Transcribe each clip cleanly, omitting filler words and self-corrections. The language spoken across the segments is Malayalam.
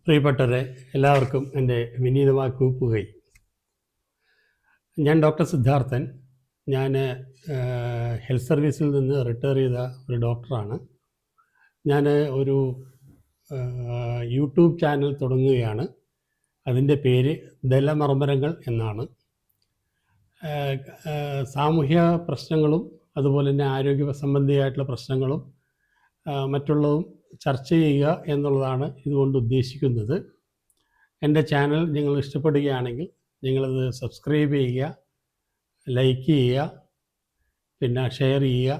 പ്രിയപ്പെട്ടവരെ, എല്ലാവർക്കും എൻ്റെ വിനീതമായ കൂപ്പുകൈ. ഞാൻ ഡോക്ടർ സിദ്ധാർത്ഥൻ. ഞാൻ ഹെൽത്ത് സർവീസിൽ നിന്ന് റിട്ടയർ ചെയ്ത ഒരു ഡോക്ടറാണ്. ഞാൻ ഒരു യൂട്യൂബ് ചാനൽ തുടങ്ങുകയാണ്. അതിൻ്റെ പേര് ദലമർമരങ്ങൾ എന്നാണ്. സാമൂഹ്യ പ്രശ്നങ്ങളും അതുപോലെ തന്നെ ആരോഗ്യ സംബന്ധിയായിട്ടുള്ള പ്രശ്നങ്ങളും മറ്റുള്ളതും ചർച്ച ചെയ്യുക എന്നുള്ളതാണ് ഇതുകൊണ്ട് ഉദ്ദേശിക്കുന്നത്. എൻ്റെ ചാനൽ നിങ്ങൾ ഇഷ്ടപ്പെടുകയാണെങ്കിൽ നിങ്ങളത് സബ്സ്ക്രൈബ് ചെയ്യുക, ലൈക്ക് ചെയ്യുക, പിന്നെ ഷെയർ ചെയ്യുക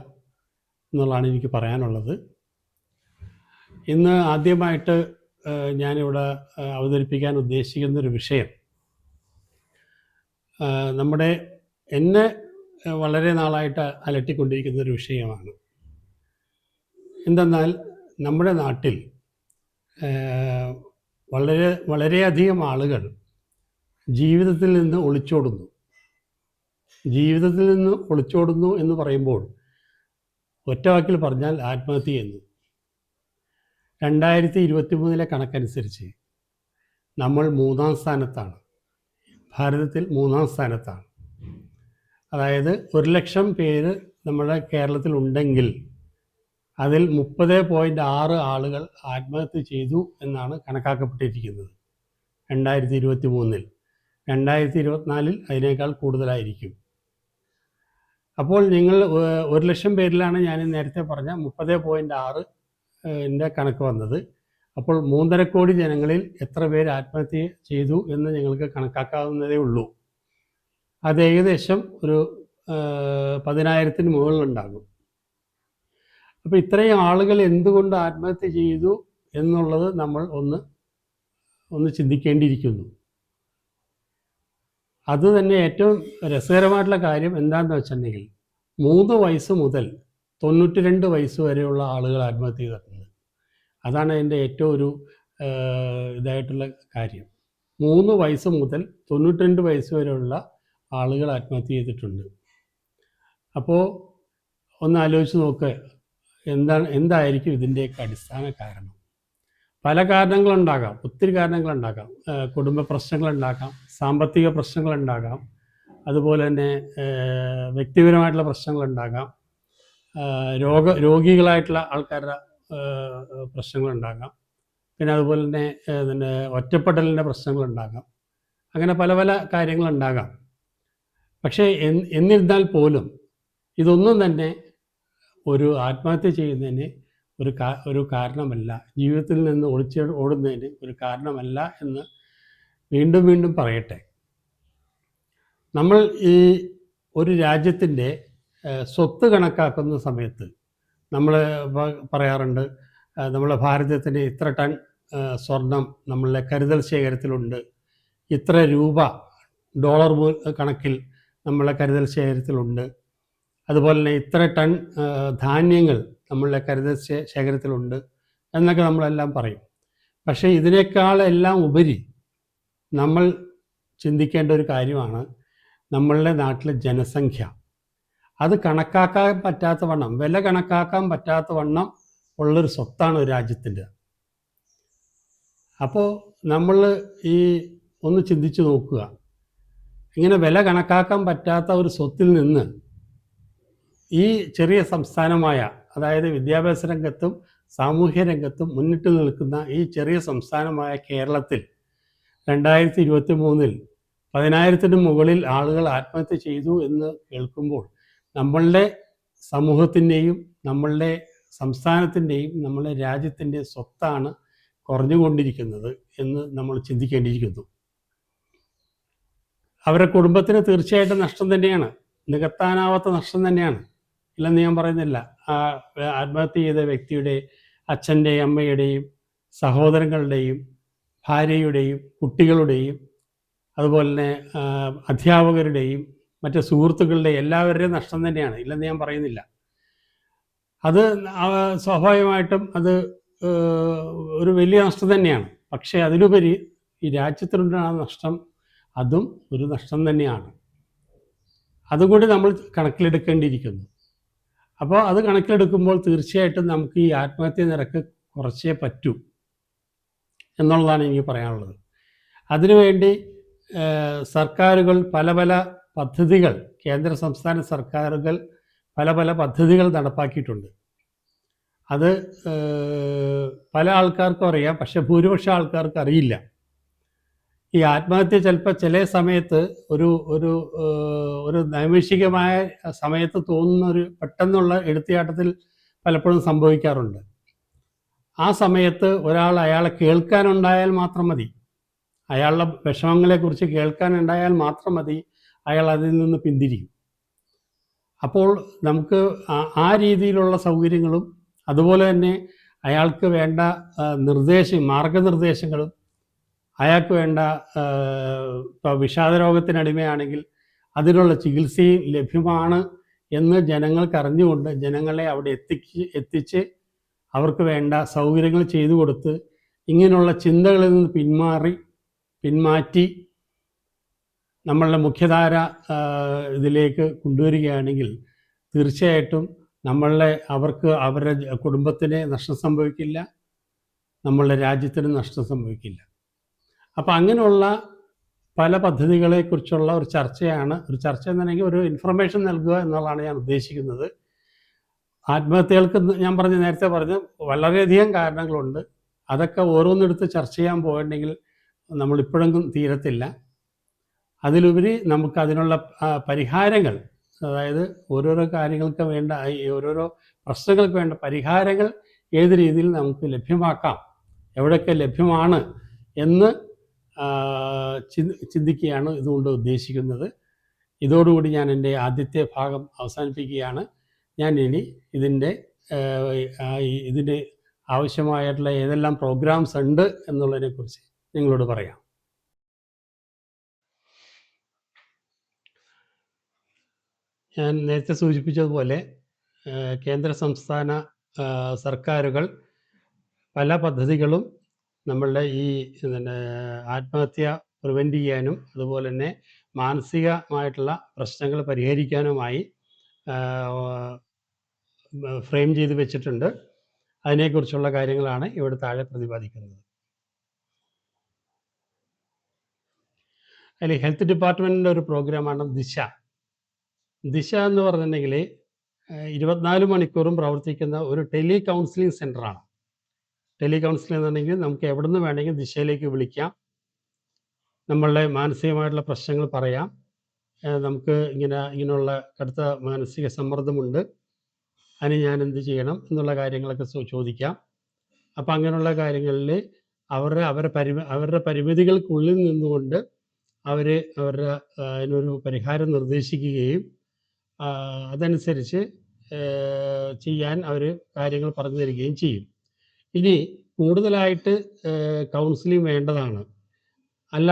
എന്നുള്ളതാണ് എനിക്ക് പറയാനുള്ളത്. ഇന്ന് ആദ്യമായിട്ട് ഞാനിവിടെ അവതരിപ്പിക്കാൻ ഉദ്ദേശിക്കുന്നൊരു വിഷയം എന്നെ വളരെ നാളായിട്ട് അലട്ടിക്കൊണ്ടിരിക്കുന്നൊരു വിഷയമാണ്. എന്തെന്നാൽ നമ്മുടെ നാട്ടിൽ വളരെയധികം ആളുകൾ ജീവിതത്തിൽ നിന്ന് ഒളിച്ചോടുന്നു എന്ന് പറയുമ്പോൾ ഒറ്റ വാക്കിൽ പറഞ്ഞാൽ ആത്മഹത്യ ചെയ്യുന്നു. 2023 കണക്കനുസരിച്ച് നമ്മൾ 3-ാം സ്ഥാനത്താണ്. ഭാരതത്തിൽ 3-ാം സ്ഥാനത്താണ്. അതായത് 1,00,000 പേര് നമ്മുടെ കേരളത്തിലുണ്ടെങ്കിൽ അതിൽ 30.6 ആളുകൾ ആത്മഹത്യ ചെയ്തു എന്നാണ് കണക്കാക്കപ്പെട്ടിരിക്കുന്നത് 2023. 2024 അതിനേക്കാൾ കൂടുതലായിരിക്കും. അപ്പോൾ നിങ്ങൾ 1,00,000 പേരിലാണ് ഞാൻ നേരത്തെ പറഞ്ഞ 30.6 കണക്ക് വന്നത്. അപ്പോൾ 3.5 കോടി ജനങ്ങളിൽ എത്ര പേര് ആത്മഹത്യ ചെയ്തു എന്ന് നിങ്ങൾക്ക് കണക്കാക്കാവുന്നതേ ഉള്ളൂ. അത് ഏകദേശം ഒരു 10,000-ന് മുകളിലുണ്ടാകും. അപ്പോൾ ഇത്രയും ആളുകൾ എന്തുകൊണ്ട് ആത്മഹത്യ ചെയ്തു എന്നുള്ളത് നമ്മൾ ഒന്ന് ചിന്തിക്കേണ്ടിയിരിക്കുന്നു. അത് തന്നെ ഏറ്റവും രസകരമായിട്ടുള്ള കാര്യം എന്താണെന്ന് വെച്ചിട്ടുണ്ടെങ്കിൽ 3 വയസ്സ് മുതൽ 92 വയസ്സ് വരെയുള്ള ആളുകൾ ആത്മഹത്യ ചെയ്തിട്ടുണ്ട്. അതാണ് എൻ്റെ ഏറ്റവും ഒരു ഇതായിട്ടുള്ള കാര്യം. 3 വയസ്സ് മുതൽ 92 വയസ്സ് വരെയുള്ള ആളുകൾ ആത്മഹത്യ ചെയ്തിട്ടുണ്ട്. അപ്പോൾ ഒന്ന് ആലോചിച്ച് നോക്കുക, എന്തായിരിക്കും ഇതിൻ്റെയൊക്കെ അടിസ്ഥാന കാരണം. പല കാരണങ്ങളുണ്ടാകാം, ഒത്തിരി കാരണങ്ങളുണ്ടാകാം. കുടുംബ പ്രശ്നങ്ങളുണ്ടാകാം, സാമ്പത്തിക പ്രശ്നങ്ങളുണ്ടാകാം, അതുപോലെ തന്നെ വ്യക്തിപരമായിട്ടുള്ള പ്രശ്നങ്ങളുണ്ടാകാം, രോഗികളായിട്ടുള്ള ആൾക്കാരുടെ പ്രശ്നങ്ങളുണ്ടാകാം, പിന്നെ അതുപോലെ തന്നെ ഒറ്റപ്പെടലിൻ്റെ പ്രശ്നങ്ങളുണ്ടാകാം. അങ്ങനെ പല പല കാര്യങ്ങളുണ്ടാകാം. പക്ഷേ എന്നിരുന്നാൽ പോലും ഇതൊന്നും തന്നെ ഒരു ആത്മഹത്യ ചെയ്യുന്നതിന് ഒരു കാരണമല്ല, ജീവിതത്തിൽ നിന്ന് ഓടുന്നതിന് ഒരു കാരണമല്ല എന്ന് വീണ്ടും വീണ്ടും പറയട്ടെ. നമ്മൾ ഈ ഒരു രാജ്യത്തിൻ്റെ സ്വത്ത് കണക്കാക്കുന്ന സമയത്ത് നമ്മൾ പറയാറുണ്ട്, നമ്മളെ ഭാരതത്തിന് ഇത്ര ടൺ സ്വർണം നമ്മളുടെ കരുതൽ ശേഖരത്തിലുണ്ട്, ഇത്ര രൂപ ഡോളർ കണക്കിൽ നമ്മളെ കരുതൽ ശേഖരത്തിലുണ്ട്, അതുപോലെ തന്നെ ഇത്ര ടൺ ധാന്യങ്ങൾ നമ്മളുടെ കരുതൽ ശേഖരത്തിലുണ്ട് എന്നൊക്കെ നമ്മളെല്ലാം പറയും. പക്ഷേ ഇതിനേക്കാളെല്ലാം ഉപരി നമ്മൾ ചിന്തിക്കേണ്ട ഒരു കാര്യമാണ് നമ്മളുടെ നാട്ടിലെ ജനസംഖ്യ. അത് കണക്കാക്കാൻ പറ്റാത്ത വണ്ണം, വില കണക്കാക്കാൻ പറ്റാത്ത വണ്ണം ഉള്ളൊരു സ്വത്താണ് ഒരു രാജ്യത്തിൻ്റെ. അപ്പോൾ നമ്മൾ ഒന്ന് ചിന്തിച്ച് നോക്കുക, ഇങ്ങനെ വില കണക്കാക്കാൻ പറ്റാത്ത ഒരു സ്വത്തിൽ നിന്ന് ഈ ചെറിയ സംസ്ഥാനമായ, അതായത് വിദ്യാഭ്യാസ രംഗത്തും സാമൂഹ്യ രംഗത്തും മുന്നിട്ട് നിൽക്കുന്ന ഈ ചെറിയ സംസ്ഥാനമായ കേരളത്തിൽ 2023 10,000-ന് മുകളിൽ ആളുകൾ ആത്മഹത്യ ചെയ്തു എന്ന് കേൾക്കുമ്പോൾ നമ്മളുടെ സമൂഹത്തിൻ്റെയും നമ്മളുടെ സംസ്ഥാനത്തിൻ്റെയും നമ്മളുടെ രാജ്യത്തിൻ്റെ സ്വത്താണ് കുറഞ്ഞുകൊണ്ടിരിക്കുന്നത് എന്ന് നമ്മൾ ചിന്തിക്കേണ്ടിയിരിക്കുന്നു. അവരുടെ കുടുംബത്തിന് തീർച്ചയായിട്ടും നഷ്ടം തന്നെയാണ്, നികത്താനാവാത്ത നഷ്ടം തന്നെയാണ്, ഇല്ലെന്ന് ഞാൻ പറയുന്നില്ല. ആ ആത്മഹത്യ ചെയ്ത വ്യക്തിയുടെ അച്ഛൻ്റെയും അമ്മയുടെയും സഹോദരങ്ങളുടെയും ഭാര്യയുടെയും കുട്ടികളുടെയും അതുപോലെ തന്നെ അധ്യാപകരുടെയും മറ്റ് സുഹൃത്തുക്കളുടെയും എല്ലാവരുടെയും നഷ്ടം തന്നെയാണ്, ഇല്ലെന്ന് ഞാൻ പറയുന്നില്ല. അത് സ്വാഭാവികമായിട്ടും അത് ഒരു വലിയ നഷ്ടം തന്നെയാണ്. പക്ഷേ അതിലുപരി ഈ രാജ്യത്തിനുണ്ടാകുന്ന നഷ്ടം, അതും ഒരു നഷ്ടം തന്നെയാണ്. അതുകൂടി നമ്മൾ കണക്കിലെടുക്കേണ്ടിയിരിക്കുന്നു. അപ്പോൾ അത് കണക്കിലെടുക്കുമ്പോൾ തീർച്ചയായിട്ടും നമുക്ക് ഈ ആത്മഹത്യ നിരക്ക് കുറച്ചേ പറ്റൂ. എന്നുള്ളതാണ് എനിക്ക് പറയാനുള്ളത്. അതിനുവേണ്ടി സർക്കാരുകൾ പല പല പദ്ധതികൾ, കേന്ദ്ര സംസ്ഥാന സർക്കാരുകൾ പല പല പദ്ധതികൾ നടപ്പാക്കിയിട്ടുണ്ട്. അത് പല ആൾക്കാർക്കും അറിയാം, പക്ഷെ ഭൂരിപക്ഷം ആൾക്കാർക്ക് അറിയില്ല. ഈ ആത്മഹത്യ ചിലപ്പോൾ ചില സമയത്ത് ഒരു ഒരു ഒരു നൈമിഷികമായ സമയത്ത് തോന്നുന്ന ഒരു പെട്ടെന്നുള്ള എടുത്തുചാട്ടത്തിൽ പലപ്പോഴും സംഭവിക്കാറുണ്ട്. ആ സമയത്ത് ഒരാൾ അയാളെ കേൾക്കാനുണ്ടായാൽ മാത്രം മതി, അയാളുടെ വിഷമങ്ങളെക്കുറിച്ച് കേൾക്കാനുണ്ടായാൽ മാത്രം മതി, അയാൾ അതിൽ നിന്ന് പിന്തിരിയും. അപ്പോൾ നമുക്ക് ആ രീതിയിലുള്ള സൗകര്യങ്ങളും അതുപോലെ തന്നെ അയാൾക്ക് വേണ്ട മാർഗനിർദ്ദേശങ്ങളും, അയാൾക്ക് വേണ്ട ഇപ്പോൾ വിഷാദരോഗത്തിനടിമയാണെങ്കിൽ അതിനുള്ള ചികിത്സയും ലഭ്യമാണ് എന്ന് ജനങ്ങൾക്ക് അറിഞ്ഞുകൊണ്ട് ജനങ്ങളെ അവിടെ എത്തിച്ച് അവർക്ക് വേണ്ട സൗകര്യങ്ങൾ ചെയ്തു കൊടുത്ത് ഇങ്ങനെയുള്ള ചിന്തകളിൽ നിന്ന് പിന്മാറ്റി നമ്മളുടെ മുഖ്യധാര ഇതിലേക്ക് കൊണ്ടുവരികയാണെങ്കിൽ തീർച്ചയായിട്ടും അവർക്ക് അവരുടെ കുടുംബത്തിന് നഷ്ടം സംഭവിക്കില്ല, നമ്മളുടെ രാജ്യത്തിന് നഷ്ടം സംഭവിക്കില്ല. അപ്പോൾ അങ്ങനെയുള്ള പല പദ്ധതികളെക്കുറിച്ചുള്ള ഒരു ചർച്ച എന്നുണ്ടെങ്കിൽ ഒരു ഇൻഫർമേഷൻ നൽകുക എന്നുള്ളതാണ് ഞാൻ ഉദ്ദേശിക്കുന്നത്. ആത്മഹത്യകൾക്ക് ഞാൻ നേരത്തെ പറഞ്ഞു വളരെയധികം കാരണങ്ങളുണ്ട്. അതൊക്കെ ഓരോന്നെടുത്ത് ചർച്ച ചെയ്യാൻ പോയിട്ടുണ്ടെങ്കിൽ നമ്മളിപ്പോഴെങ്കിലും തീരത്തില്ല. അതിലുപരി നമുക്ക് അതിനുള്ള പരിഹാരങ്ങൾ, അതായത് ഓരോരോ കാര്യങ്ങൾക്ക് വേണ്ട ഓരോരോ പ്രശ്നങ്ങൾക്ക് വേണ്ട പരിഹാരങ്ങൾ ഏത് രീതിയിൽ നമുക്ക് ലഭ്യമാക്കാം, എവിടെയൊക്കെ ലഭ്യമാണ് എന്ന് ചിന്തിക്കുകയാണ് ഇതുകൊണ്ട് ഉദ്ദേശിക്കുന്നത്. ഇതോടുകൂടി ഞാൻ എൻ്റെ ആദ്യത്തെ ഭാഗം അവസാനിപ്പിക്കുകയാണ്. ഞാൻ ഇനി ഇതിൻ്റെ ആവശ്യമായിട്ടുള്ള ഏതെല്ലാം പ്രോഗ്രാംസ് ഉണ്ട് എന്നുള്ളതിനെക്കുറിച്ച് നിങ്ങളോട് പറയാം. ഞാൻ നേരത്തെ സൂചിപ്പിച്ചതുപോലെ കേന്ദ്ര സംസ്ഥാന സർക്കാരുകൾ പല പദ്ധതികളും നമ്മളുടെ ഈ ആത്മഹത്യ പ്രിവെൻറ്റ് ചെയ്യാനും അതുപോലെ തന്നെ മാനസികമായിട്ടുള്ള പ്രശ്നങ്ങൾ പരിഹരിക്കാനുമായി ഫ്രെയിം ചെയ്ത് വെച്ചിട്ടുണ്ട്. അതിനെക്കുറിച്ചുള്ള കാര്യങ്ങളാണ് ഇവിടെ താഴെ പ്രതിപാദിക്കുന്നത്. അതിൽ ഹെൽത്ത് ഡിപ്പാർട്ട്മെൻറ്റിൻ്റെ ഒരു പ്രോഗ്രാമാണ് ദിശ എന്ന് പറഞ്ഞിട്ടുണ്ടെങ്കിൽ 24 മണിക്കൂറും പ്രവർത്തിക്കുന്ന ഒരു ടെലി കൗൺസിലിംഗ് സെൻ്ററാണ്. ടെലി കൗൺസിലിംഗ് എന്നുണ്ടെങ്കിൽ നമുക്ക് എവിടെ നിന്ന് വേണമെങ്കിൽ ദിശയിലേക്ക് വിളിക്കാം, നമ്മളുടെ മാനസികമായിട്ടുള്ള പ്രശ്നങ്ങൾ പറയാം, നമുക്ക് ഇങ്ങനെയുള്ള കടുത്ത മാനസിക സമ്മർദ്ദമുണ്ട്, അതിന് ഞാൻ എന്ത് ചെയ്യണം എന്നുള്ള കാര്യങ്ങളൊക്കെ ചോദിക്കാം. അപ്പം അങ്ങനെയുള്ള കാര്യങ്ങളിൽ അവരുടെ പരിമിതികൾക്കുള്ളിൽ നിന്നുകൊണ്ട് അവരുടെ അതിനൊരു പരിഹാരം നിർദ്ദേശിക്കുകയും അതനുസരിച്ച് ചെയ്യാൻ കാര്യങ്ങൾ പറഞ്ഞു തരികയും ചെയ്യും. ഇനി കൂടുതലായിട്ട് കൗൺസിലിംഗ് വേണ്ടതാണ്, അല്ല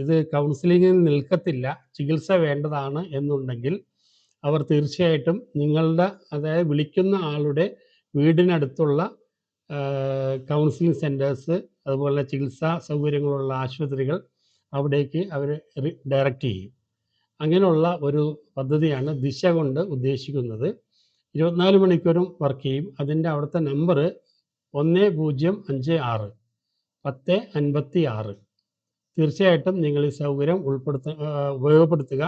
ഇത് കൗൺസിലിങ്ങിൽ നിൽക്കത്തില്ല, ചികിത്സ വേണ്ടതാണ് എന്നുണ്ടെങ്കിൽ അവർ തീർച്ചയായിട്ടും അതായത് വിളിക്കുന്ന ആളുടെ വീടിനടുത്തുള്ള കൗൺസിലിംഗ് സെൻറ്റേഴ്സ്, അതുപോലെ ചികിത്സാ സൗകര്യങ്ങളുള്ള ആശുപത്രികൾ, അവിടേക്ക് അവർ ഡയറക്റ്റ് ചെയ്യും. അങ്ങനെയുള്ള ഒരു പദ്ധതിയാണ് ദിശ കൊണ്ട് ഉദ്ദേശിക്കുന്നത്. 24 മണിക്കൂറും വർക്ക് ചെയ്യും. അതിൻ്റെ അവിടുത്തെ നമ്പർ 1056 1056. തീർച്ചയായിട്ടും നിങ്ങൾ ഈ സൗകര്യം ഉപയോഗപ്പെടുത്തുക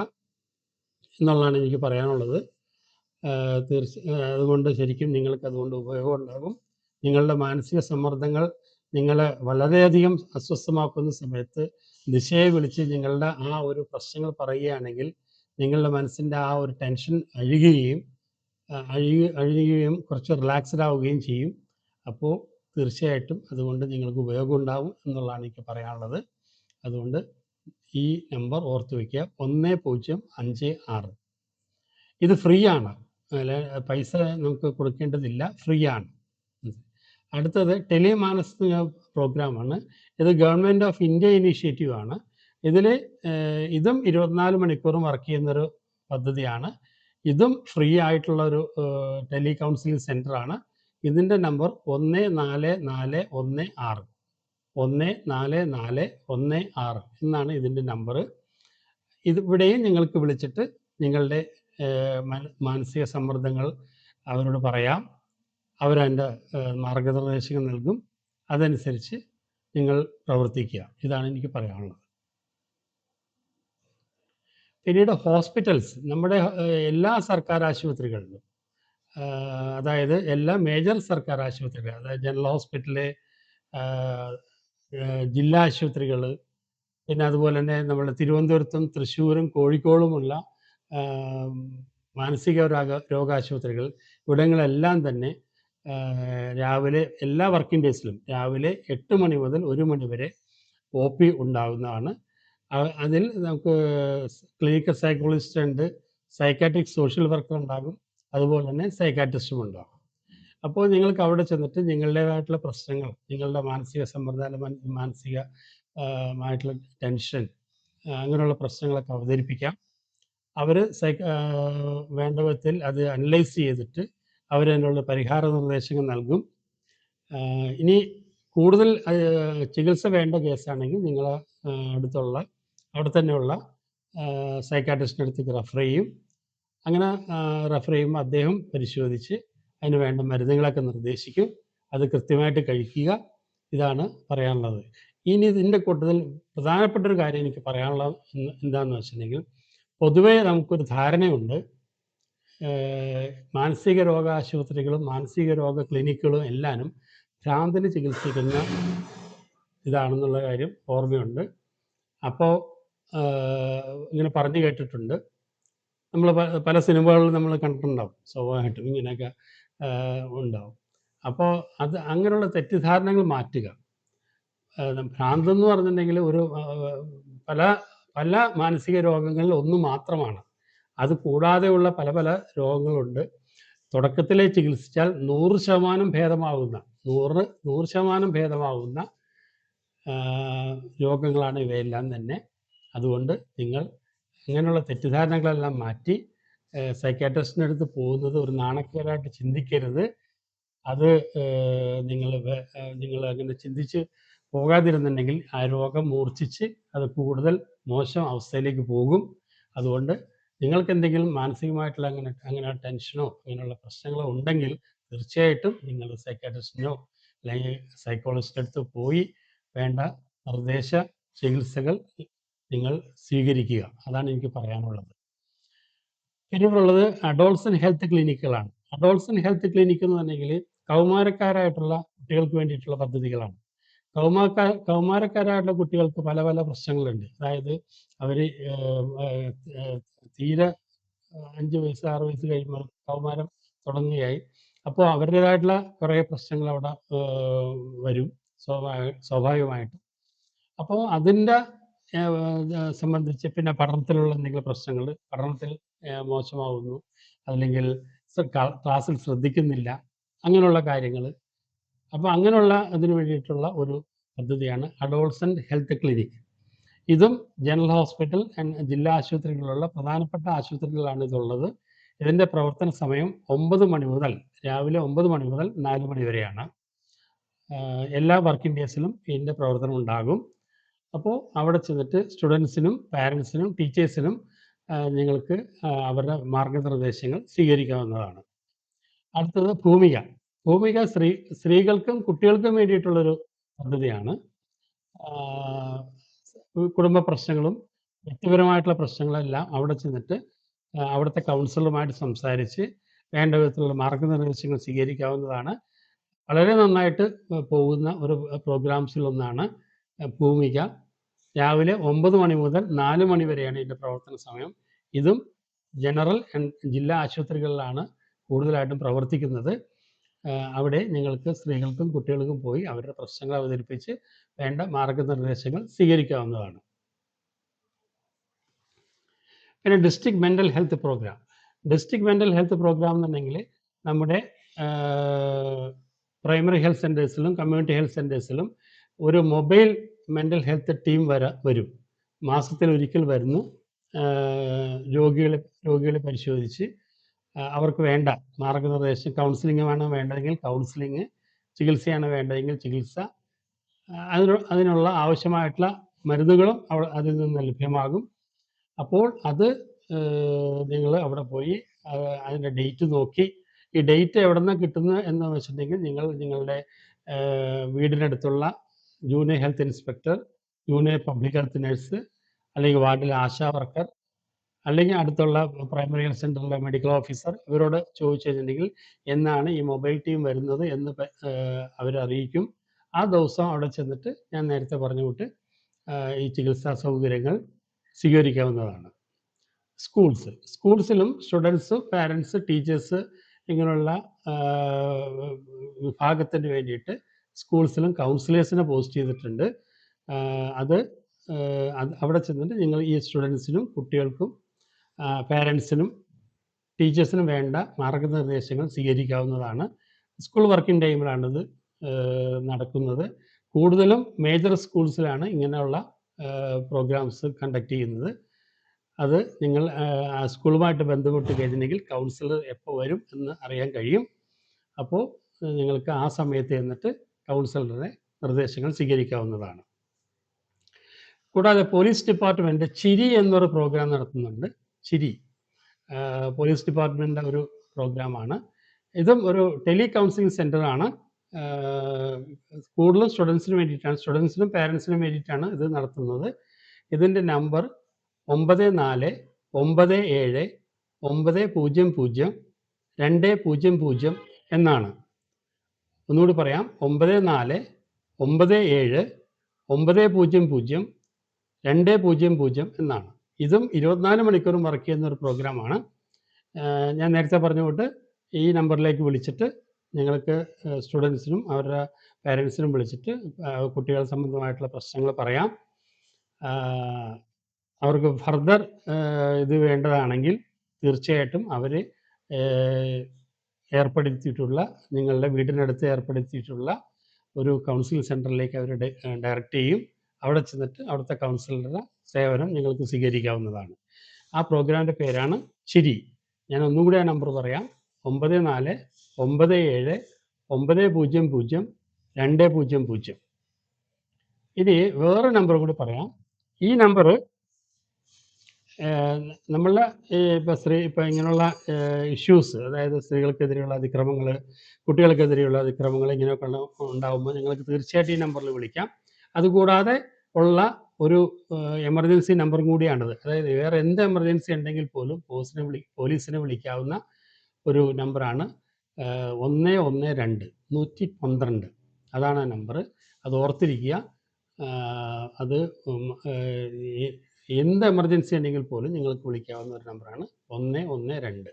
എന്നുള്ളതാണ് എനിക്ക് പറയാനുള്ളത്. അതുകൊണ്ട് ശരിക്കും നിങ്ങൾക്ക് അതുകൊണ്ട് ഉപയോഗം ഉണ്ടാകും. നിങ്ങളുടെ മാനസിക സമ്മർദ്ദങ്ങൾ നിങ്ങളെ വളരെയധികം അസ്വസ്ഥമാക്കുന്ന സമയത്ത് ദിശയെ വിളിച്ച് നിങ്ങളുടെ ആ ഒരു പ്രശ്നങ്ങൾ പറയുകയാണെങ്കിൽ നിങ്ങളുടെ മനസ്സിൻ്റെ ആ ഒരു ടെൻഷൻ അഴിയുകയും കുറച്ച് റിലാക്സ്ഡ് ആവുകയും ചെയ്യും. അപ്പോൾ തീർച്ചയായിട്ടും അതുകൊണ്ട് നിങ്ങൾക്ക് ഉപയോഗം ഉണ്ടാവും എന്നുള്ളതാണ് എനിക്ക് പറയാനുള്ളത്. അതുകൊണ്ട് ഈ നമ്പർ ഓർത്ത് വയ്ക്കുക, 1056. ഇത് ഫ്രീ ആണ്, പൈസ നമുക്ക് കൊടുക്കേണ്ടതില്ല, ഫ്രീ ആണ്. അടുത്തത് ടെലിമാനസിക പ്രോഗ്രാമാണ്. ഇത് ഗവൺമെൻറ് ഓഫ് ഇന്ത്യ ഇനീഷ്യേറ്റീവ് ആണ്. ഇതും 24 മണിക്കൂറും വർക്ക് ചെയ്യുന്നൊരു പദ്ധതിയാണ്. ഇതും ഫ്രീ ആയിട്ടുള്ള ഒരു ടെലി കൗൺസിലിംഗ് സെൻ്ററാണ്. ഇതിൻ്റെ നമ്പർ 14416 14416 എന്നാണ് ഇതിൻ്റെ നമ്പർ. ഇവിടെയും നിങ്ങൾക്ക് വിളിച്ചിട്ട് നിങ്ങളുടെ മാനസിക സമ്മർദ്ദങ്ങൾ അവരോട് പറയാം. അവരതിൻ്റെ മാർഗനിർദ്ദേശങ്ങൾ നൽകും. അതനുസരിച്ച് നിങ്ങൾ പ്രവർത്തിക്കുക. ഇതാണ് എനിക്ക് പറയാനുള്ളത്. പിന്നീട് ഹോസ്പിറ്റൽസ് നമ്മുടെ എല്ലാ സർക്കാർ ആശുപത്രികളിലും, അതായത് എല്ലാ മേജർ സർക്കാർ ആശുപത്രികൾ, അതായത് ജനറൽ ഹോസ്പിറ്റല്, ജില്ലാ ആശുപത്രികൾ, പിന്നെ അതുപോലെ തന്നെ നമ്മുടെ തിരുവനന്തപുരത്തും തൃശ്ശൂരും കോഴിക്കോടുമുള്ള മാനസിക രോഗാശുപത്രികൾ, ഇവിടങ്ങളെല്ലാം തന്നെ രാവിലെ എല്ലാ വർക്കിംഗ് ഡേയ്സിലും രാവിലെ 8 മണി മുതൽ 1 മണി വരെ OP ഉണ്ടാകുന്നതാണ്. അതിൽ നമുക്ക് ക്ലിനിക്കൽ സൈക്കോളജിസ്റ്റ് ഉണ്ട്, സൈക്കാട്രിക് സോഷ്യൽ വർക്കർ ഉണ്ടാകും, അതുപോലെ തന്നെ സൈക്കാട്രിസ്റ്റും ഉണ്ടാകും. അപ്പോൾ നിങ്ങൾക്ക് അവിടെ ചെന്നിട്ട് നിങ്ങളുടേതായിട്ടുള്ള പ്രശ്നങ്ങൾ, നിങ്ങളുടെ മാനസിക സമ്മർദ്ദം, മാനസികമായിട്ടുള്ള ടെൻഷൻ, അങ്ങനെയുള്ള പ്രശ്നങ്ങളൊക്കെ അവതരിപ്പിക്കാം. അവർ വേണ്ട വിധത്തിൽ അത് അനലൈസ് ചെയ്തിട്ട് അവരതിനുള്ള പരിഹാര നിർദ്ദേശങ്ങൾ നൽകും. ഇനി കൂടുതൽ ചികിത്സ വേണ്ട കേസാണെങ്കിൽ നിങ്ങൾ അടുത്തുള്ള അവിടെ തന്നെയുള്ള സൈക്കാട്രിസ്റ്റിൻ്റെ അടുത്തേക്ക് റെഫർ ചെയ്യും. അങ്ങനെ റെഫർ ചെയ്യുമ്പോൾ അദ്ദേഹം പരിശോധിച്ച് അതിന് വേണ്ട മരുന്നുകളൊക്കെ നിർദ്ദേശിക്കും. അത് കൃത്യമായിട്ട് കഴിക്കുക. ഇതാണ് പറയാനുള്ളത്. ഇനി ഇതിൻ്റെ കൂട്ടത്തിൽ പ്രധാനപ്പെട്ടൊരു കാര്യം എനിക്ക് പറയാനുള്ളത് എന്താണെന്ന് വെച്ചിട്ടുണ്ടെങ്കിൽ, പൊതുവേ നമുക്കൊരു ധാരണയുണ്ട് മാനസിക രോഗാശുപത്രികളും മാനസിക രോഗ ക്ലിനിക്കുകളും എല്ലാനും ഭ്രാന്തിന് ചികിത്സിക്കുന്ന ഇതാണെന്നുള്ള കാര്യം ഓർമ്മയുണ്ട്. അപ്പോൾ ഇങ്ങനെ പറഞ്ഞു കേട്ടിട്ടുണ്ട്. നമ്മൾ പല സിനിമകളിലും നമ്മൾ കണ്ടിട്ടുണ്ടാവും, സ്വാഭാവികമായിട്ടും ഇങ്ങനെയൊക്കെ ഉണ്ടാവും. അപ്പോൾ അത് അങ്ങനെയുള്ള തെറ്റിദ്ധാരണകൾ മാറ്റുക. ഭ്രാന്തെന്ന് പറഞ്ഞിട്ടുണ്ടെങ്കിൽ ഒരു പല പല മാനസിക രോഗങ്ങളിൽ ഒന്ന് മാത്രമാണ്. അത് കൂടാതെയുള്ള പല പല രോഗങ്ങളുണ്ട്. തുടക്കത്തിലെ ചികിത്സിച്ചാൽ 100% ഭേദമാകുന്ന 100% ഭേദമാകുന്ന രോഗങ്ങളാണ് ഇവയെല്ലാം തന്നെ. അതുകൊണ്ട് നിങ്ങൾ ഇങ്ങനെയുള്ള തെറ്റിദ്ധാരണകളെല്ലാം മാറ്റി സൈക്കാട്രിസ്റ്റിൻ്റെ അടുത്ത് പോകുന്നത് ഒരു നാണക്കേടായിട്ട് ചിന്തിക്കരുത്. അത് നിങ്ങൾ അങ്ങനെ ചിന്തിച്ച് പോകാതിരുന്നുണ്ടെങ്കിൽ ആ രോഗം മൂർച്ഛിച്ച് അത് കൂടുതൽ മോശം അവസ്ഥയിലേക്ക് പോകും. അതുകൊണ്ട് നിങ്ങൾക്ക് എന്തെങ്കിലും മാനസികമായിട്ടുള്ള അങ്ങനെ ടെൻഷനോ അങ്ങനെയുള്ള പ്രശ്നങ്ങളോ ഉണ്ടെങ്കിൽ തീർച്ചയായിട്ടും നിങ്ങൾ സൈക്കാട്രിസ്റ്റിനോ അല്ലെങ്കിൽ സൈക്കോളജിസ്റ്റിൻ്റെ അടുത്ത് പോയി വേണ്ട നിർദ്ദേശ ചികിത്സകൾ നിങ്ങൾ സ്വീകരിക്കുക. അതാണ് എനിക്ക് പറയാനുള്ളത്. പിന്നീടുള്ളത് അഡോൾസൻ ഹെൽത്ത് ക്ലിനിക്കുകളാണ്. അഡോൾസൻ ഹെൽത്ത് ക്ലിനിക്ക് എന്ന് പറഞ്ഞെങ്കിൽ കൗമാരക്കാരായിട്ടുള്ള കുട്ടികൾക്ക് വേണ്ടിയിട്ടുള്ള പദ്ധതികളാണ്. കൗമാരക്കാരായിട്ടുള്ള കുട്ടികൾക്ക് പല പല പ്രശ്നങ്ങളുണ്ട്. അതായത് അവർ തീരെ 5 വയസ്സ് 6 വയസ്സ് കഴിയുമ്പോൾ കൗമാരം തുടങ്ങുകയായി. അപ്പോൾ അവരുടേതായിട്ടുള്ള കുറേ പ്രശ്നങ്ങൾ അവിടെ വരും സ്വാഭാവികമായിട്ടും. അപ്പോൾ അതിൻ്റെ സംബന്ധിച്ച് പിന്നെ പഠനത്തിലുള്ള എന്തെങ്കിലും പ്രശ്നങ്ങൾ, പഠനത്തിൽ മോശമാവുന്നു, അല്ലെങ്കിൽ ക്ലാസ്സിൽ ശ്രദ്ധിക്കുന്നില്ല, അങ്ങനെയുള്ള കാര്യങ്ങൾ. അപ്പോൾ അങ്ങനെയുള്ള അതിന് വേണ്ടിയിട്ടുള്ള ഒരു പദ്ധതിയാണ് അഡോൾസൻ്റ് ഹെൽത്ത് ക്ലിനിക്. ഇതും ജനറൽ ഹോസ്പിറ്റൽ ജില്ലാ ആശുപത്രികളിലുള്ള പ്രധാനപ്പെട്ട ആശുപത്രികളിലാണ് ഇതുള്ളത്. ഇതിൻ്റെ പ്രവർത്തന സമയം 9 മണി മുതൽ രാവിലെ 9 മണി മുതൽ 4 മണി വരെയാണ്. എല്ലാ വർക്കിംഗ് ഡേയ്സിലും ഇതിൻ്റെ പ്രവർത്തനം ഉണ്ടാകും. അപ്പോൾ അവിടെ ചെന്നിട്ട് സ്റ്റുഡൻസിനും പാരൻസിനും ടീച്ചേഴ്സിനും നിങ്ങൾക്ക് അവരുടെ മാർഗനിർദ്ദേശങ്ങൾ സ്വീകരിക്കാവുന്നതാണ്. അടുത്തത് ഭൂമിക. ഭൂമിക സ്ത്രീകൾക്കും കുട്ടികൾക്കും വേണ്ടിയിട്ടുള്ളൊരു പദ്ധതിയാണ്. കുടുംബ പ്രശ്നങ്ങളും വ്യക്തിപരമായിട്ടുള്ള പ്രശ്നങ്ങളെല്ലാം അവിടെ ചെന്നിട്ട് അവിടുത്തെ കൗൺസിലറുമായിട്ട് സംസാരിച്ച് വേണ്ട വിധത്തിലുള്ള മാർഗനിർദ്ദേശങ്ങൾ സ്വീകരിക്കാവുന്നതാണ്. വളരെ നന്നായിട്ട് പോകുന്ന ഒരു പ്രോഗ്രാംസിലൊന്നാണ് ഭൂമിക. രാവിലെ 9 മണി മുതൽ 4 മണി വരെയാണ് ഇതിൻ്റെ പ്രവർത്തന സമയം. ഇതും ജനറൽ ജില്ലാ ആശുപത്രികളിലാണ് കൂടുതലായിട്ടും പ്രവർത്തിക്കുന്നത്. അവിടെ നിങ്ങൾക്ക് സ്ത്രീകൾക്കും കുട്ടികൾക്കും പോയി അവരുടെ പ്രശ്നങ്ങൾ അവതരിപ്പിച്ച് വേണ്ട മാർഗനിർദ്ദേശങ്ങൾ സ്വീകരിക്കാവുന്നതാണ്. പിന്നെ district mental health programme. District mental health programme എന്നുണ്ടെങ്കിൽ നമ്മുടെ പ്രൈമറി ഹെൽത്ത് സെൻറ്റേഴ്സിലും കമ്മ്യൂണിറ്റി ഹെൽത്ത് സെൻറ്റേഴ്സിലും ഒരു മൊബൈൽ മെൻ്റൽ ഹെൽത്ത് ടീം വരും. മാസത്തിലൊരിക്കൽ വരുന്നു. രോഗികളെ പരിശോധിച്ച് അവർക്ക് വേണ്ട മാർഗനിർദ്ദേശം, കൗൺസിലിംഗ് വേണോ വേണ്ടതെങ്കിൽ കൗൺസിലിംഗ്, ചികിത്സയാണ് വേണ്ടതെങ്കിൽ ചികിത്സ, അതിനുള്ള ആവശ്യമായിട്ടുള്ള മരുന്നുകളും അതിൽ നിന്ന് ലഭ്യമാകും. അപ്പോൾ അത് നിങ്ങൾ അവിടെ പോയി അതിൻ്റെ ഡേറ്റ് നോക്കി, ഈ ഡേറ്റ് എവിടെ നിന്ന് കിട്ടുന്നത് എന്ന് വെച്ചിട്ടുണ്ടെങ്കിൽ നിങ്ങളുടെ വീടിനടുത്തുള്ള junior health inspector, junior public health nurse, അല്ലെങ്കിൽ വാർഡിലെ ആശാ വർക്കർ, അല്ലെങ്കിൽ അടുത്തുള്ള പ്രൈമറി ഹെൽത്ത് സെൻ്ററിലെ മെഡിക്കൽ ഓഫീസർ, ഇവരോട് ചോദിച്ചു കഴിഞ്ഞിട്ടുണ്ടെങ്കിൽ എന്നാണ് ഈ മൊബൈൽ ടീം വരുന്നത് എന്ന് അവരറിയിക്കും. ആ ദിവസം അവിടെ ചെന്നിട്ട് ഞാൻ നേരത്തെ പറഞ്ഞു വിട്ട് ഈ ചികിത്സാ സൗകര്യങ്ങൾ സ്വീകരിക്കാവുന്നതാണ്. സ്കൂൾസിലും സ്റ്റുഡൻസ്, പാരൻസ്, ടീച്ചേഴ്സ് ഇങ്ങനെയുള്ള വിഭാഗത്തിന് വേണ്ടിയിട്ട് സ്കൂൾസിലും കൗൺസിലേഴ്സിനെ പോസ്റ്റ് ചെയ്തിട്ടുണ്ട്. അത് അവിടെ ചെന്നിട്ട് നിങ്ങൾ ഈ സ്റ്റുഡൻസിനും കുട്ടികൾക്കും പാരൻസിനും ടീച്ചേഴ്സിനും വേണ്ട മാർഗനിർദ്ദേശങ്ങൾ സ്വീകരിക്കാവുന്നതാണ്. സ്കൂൾ വർക്കിംഗ് ടൈമിലാണിത് നടക്കുന്നത്. കൂടുതലും മേജർ സ്കൂൾസിലാണ് ഇങ്ങനെയുള്ള പ്രോഗ്രാംസ് കണ്ടക്ട് ചെയ്യുന്നത്. അത് നിങ്ങൾ സ്കൂളുമായിട്ട് ബന്ധപ്പെട്ട് കഴിഞ്ഞിട്ടുണ്ടെങ്കിൽ കൗൺസിലർ എപ്പോൾ വരും എന്ന് അറിയാൻ കഴിയും. അപ്പോൾ നിങ്ങൾക്ക് ആ സമയത്ത് ചെന്നിട്ട് കൗൺസിലറുടെ നിർദ്ദേശങ്ങൾ സ്വീകരിക്കാവുന്നതാണ്. കൂടാതെ പോലീസ് ഡിപ്പാർട്ട്മെൻറ്റ് ചിരി എന്നൊരു പ്രോഗ്രാം നടത്തുന്നുണ്ട്. ചിരി പോലീസ് ഡിപ്പാർട്ട്മെൻറ്റിൻ്റെ ഒരു പ്രോഗ്രാമാണ്. ഇതും ഒരു ടെലി കൗൺസിലിംഗ് സെൻ്ററാണ്. കൂടുതലും സ്റ്റുഡൻസിന് വേണ്ടിയിട്ടാണ്, സ്റ്റുഡൻസിനും പാരൻസിനും വേണ്ടിയിട്ടാണ് ഇത് നടത്തുന്നത്. ഇതിൻ്റെ നമ്പർ 9497900200 എന്നാണ്. ഒന്നുകൂടി പറയാം, 9497900200 എന്നാണ്. ഇതും 24 മണിക്കൂറും വർക്ക് ചെയ്യുന്ന ഒരു പ്രോഗ്രാമാണ്. ഞാൻ നേരത്തെ പറഞ്ഞുകൊണ്ട് ഈ നമ്പറിലേക്ക് വിളിച്ചിട്ട് നിങ്ങൾക്ക് സ്റ്റുഡൻസിനും അവരുടെ പാരൻസിനും വിളിച്ചിട്ട് കുട്ടികൾ സംബന്ധമായിട്ടുള്ള പ്രശ്നങ്ങൾ പറയാം. അവർക്ക് ഫർദർ ഇത് വേണ്ടതാണെങ്കിൽ തീർച്ചയായിട്ടും അവർ ഏർപ്പെടുത്തിയിട്ടുള്ള, നിങ്ങളുടെ വീടിനടുത്ത് ഏർപ്പെടുത്തിയിട്ടുള്ള ഒരു കൗൺസിലിംഗ് സെൻ്ററിലേക്ക് അവർ ഡയറക്റ്റ് ചെയ്യും. അവിടെ ചെന്നിട്ട് അവിടുത്തെ കൗൺസിലറുടെ സേവനം നിങ്ങൾക്ക് സ്വീകരിക്കാവുന്നതാണ്. ആ പ്രോഗ്രാമിൻ്റെ പേരാണ് ചിരി. ഞാൻ ഒന്നും കൂടി ആ നമ്പർ പറയാം, 9497900200. ഇനി വേറെ നമ്പർ കൂടി പറയാം. ഈ നമ്പർ നമ്മളുടെ ഇപ്പം ഇങ്ങനെയുള്ള ഇഷ്യൂസ്, അതായത് സ്ത്രീകൾക്കെതിരെയുള്ള അതിക്രമങ്ങൾ, കുട്ടികൾക്കെതിരെയുള്ള അതിക്രമങ്ങൾ ഇങ്ങനെയൊക്കെ ഉണ്ടാകുമ്പോൾ നിങ്ങൾക്ക് തീർച്ചയായിട്ടും ഈ നമ്പറിൽ വിളിക്കാം. അതുകൂടാതെ ഉള്ള ഒരു എമർജൻസി നമ്പറും കൂടിയാണിത്. അതായത് വേറെ എന്ത് എമർജൻസി ഉണ്ടെങ്കിൽ പോലും പോലീസിനെ വിളിക്കാവുന്ന ഒരു നമ്പറാണ് 112 112. അതാണ് ആ നമ്പർ. അത് ഓർത്തിരിക്കുക. അത് എന്ത് എമർജൻസി ഉണ്ടെങ്കിൽ പോലും നിങ്ങൾക്ക് വിളിക്കാവുന്ന ഒരു നമ്പറാണ് 112.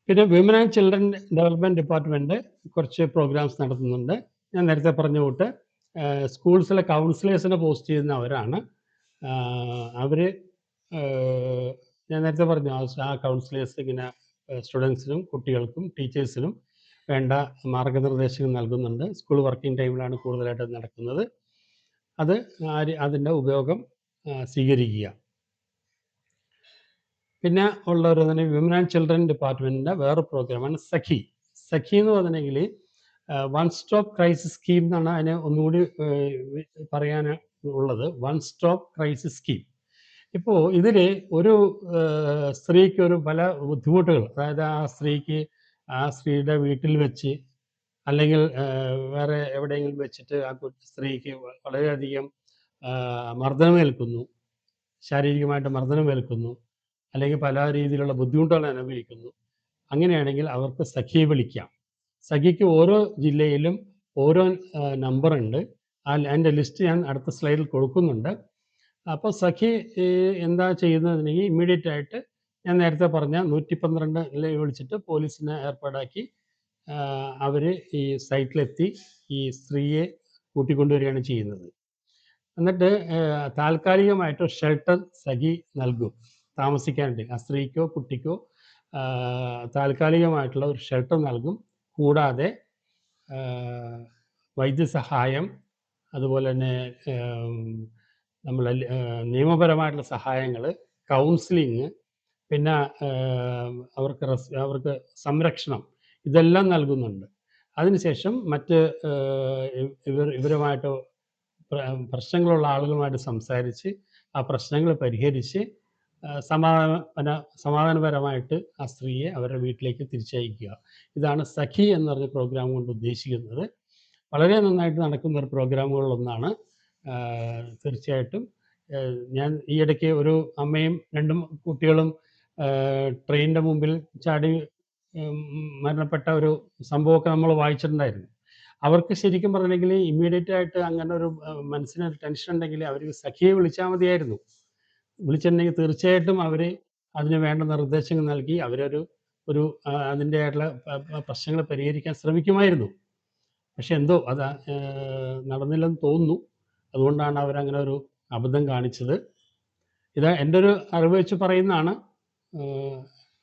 പിന്നെ women and children development department കുറച്ച് പ്രോഗ്രാംസ് നടത്തുന്നുണ്ട്. ഞാൻ നേരത്തെ പറഞ്ഞ കൂട്ട് സ്കൂൾസിലെ കൗൺസിലേഴ്സിനെ പോസ്റ്റ് ചെയ്യുന്നവരാണ്. അവർ ഞാൻ നേരത്തെ പറഞ്ഞു, ആ കൗൺസിലേഴ്സ് ഇങ്ങനെ സ്റ്റുഡൻസിനും കുട്ടികൾക്കും ടീച്ചേഴ്സിനും വേണ്ട മാർഗനിർദ്ദേശങ്ങൾ നൽകുന്നുണ്ട്. സ്കൂൾ വർക്കിംഗ് ടൈമിലാണ് കൂടുതലായിട്ട് നടക്കുന്നത്. അതിൻ്റെ ഉപയോഗം സ്വീകരിക്കുക. പിന്നെ ഉള്ളൊരു തന്നെ വിമൻ ആൻഡ് ചിൽഡ്രൻ ഡിപ്പാർട്ട്മെൻറ്റിൻ്റെ വേറെ പ്രോഗ്രാമാണ് സഖി. സഖി എന്ന് പറഞ്ഞിട്ടുണ്ടെങ്കിൽ വൺ സ്റ്റോപ്പ് ക്രൈസിസ് സ്കീം എന്നാണ് അതിനെ ഒന്നുകൂടി പറയാൻ ഉള്ളത്. One stop crisis scheme. ഇപ്പോൾ ഇതിൽ ഒരു സ്ത്രീക്ക് ഒരു പല ബുദ്ധിമുട്ടുകൾ, അതായത് ആ സ്ത്രീയുടെ വീട്ടിൽ വെച്ച് അല്ലെങ്കിൽ വേറെ എവിടെയെങ്കിലും വെച്ചിട്ട് ആ സ്ത്രീക്ക് വളരെയധികം മർദ്ദനമേൽക്കുന്നു, ശാരീരികമായിട്ട് മർദ്ദനമേൽക്കുന്നു, അല്ലെങ്കിൽ പല രീതിയിലുള്ള ബുദ്ധിമുട്ടുകൾ അനുഭവിക്കുന്നു. അങ്ങനെയാണെങ്കിൽ അവർക്ക് സഖിയെ വിളിക്കാം. സഖിക്ക് ഓരോ ജില്ലയിലും ഓരോ നമ്പറുണ്ട്. അതിൻ്റെ ലിസ്റ്റ് ഞാൻ അടുത്ത സ്ലൈഡിൽ കൊടുക്കുന്നുണ്ട്. അപ്പോൾ സഖി എന്താ ചെയ്യുന്നതെങ്കിൽ ഇമ്മീഡിയറ്റ് ആയിട്ട് ഞാൻ നേരത്തെ പറഞ്ഞ 112 വിളിച്ചിട്ട് പോലീസിനെ ഏർപ്പാടാക്കി അവർ ഈ സൈറ്റിലെത്തി ഈ സ്ത്രീയെ കൂട്ടിക്കൊണ്ടുവരികയാണ് ചെയ്യുന്നത്. എന്നിട്ട് താൽക്കാലികമായിട്ട് ഷെൽട്ടർ സഖി നൽകും താമസിക്കാനായിട്ട്. ആ സ്ത്രീക്കോ കുട്ടിക്കോ താൽക്കാലികമായിട്ടുള്ള ഒരു ഷെൽട്ടർ നൽകും. കൂടാതെ വൈദ്യസഹായം, അതുപോലെ തന്നെ നമ്മൾ നിയമപരമായിട്ടുള്ള സഹായങ്ങൾ, കൗൺസിലിങ്, പിന്നെ അവർക്ക് സംരക്ഷണം, ഇതെല്ലാം നൽകുന്നുണ്ട്. അതിനുശേഷം മറ്റ് ഇവരുമായിട്ട് പ്രശ്നങ്ങളുള്ള ആളുകളുമായിട്ട് സംസാരിച്ച് ആ പ്രശ്നങ്ങൾ പരിഹരിച്ച് സമാധാനപരമായിട്ട് ആ സ്ത്രീയെ അവരുടെ വീട്ടിലേക്ക് തിരിച്ചയക്കുക. ഇതാണ് സഖി എന്ന് പറഞ്ഞ പ്രോഗ്രാം കൊണ്ട് ഉദ്ദേശിക്കുന്നത്. വളരെ നന്നായിട്ട് നടക്കുന്ന ഒരു പ്രോഗ്രാമുകളിലൊന്നാണ്. തീർച്ചയായിട്ടും ഞാൻ ഈയിടയ്ക്ക് ഒരു അമ്മയും 2 കുട്ടികളും ട്രെയിനിൻ്റെ മുമ്പിൽ ചാടി മരണപ്പെട്ട ഒരു സംഭവമൊക്കെ നമ്മൾ വായിച്ചിട്ടുണ്ടായിരുന്നു. അവർക്ക് ശരിക്കും പറഞ്ഞിട്ടുണ്ടെങ്കിൽ ഇമ്മീഡിയറ്റ് ആയിട്ട് അങ്ങനെ ഒരു മനസ്സിനൊരു ടെൻഷൻ ഉണ്ടെങ്കിൽ അവർ സഖിയെ വിളിച്ചാൽ മതിയായിരുന്നു. വിളിച്ചിട്ടുണ്ടെങ്കിൽ തീർച്ചയായിട്ടും അവർ അതിന് വേണ്ട നിർദ്ദേശങ്ങൾ നൽകി അവരൊരു ഒരു അതിൻ്റെതായിട്ടുള്ള പ്രശ്നങ്ങൾ പരിഹരിക്കാൻ ശ്രമിക്കുമായിരുന്നു. പക്ഷെ എന്തോ അത് നടന്നില്ലെന്ന് തോന്നുന്നു. അതുകൊണ്ടാണ് അവരങ്ങനെ ഒരു അബദ്ധം കാണിച്ചത്. ഇത് എൻ്റെ ഒരു അറിവ് വെച്ച് പറയുന്നതാണ്.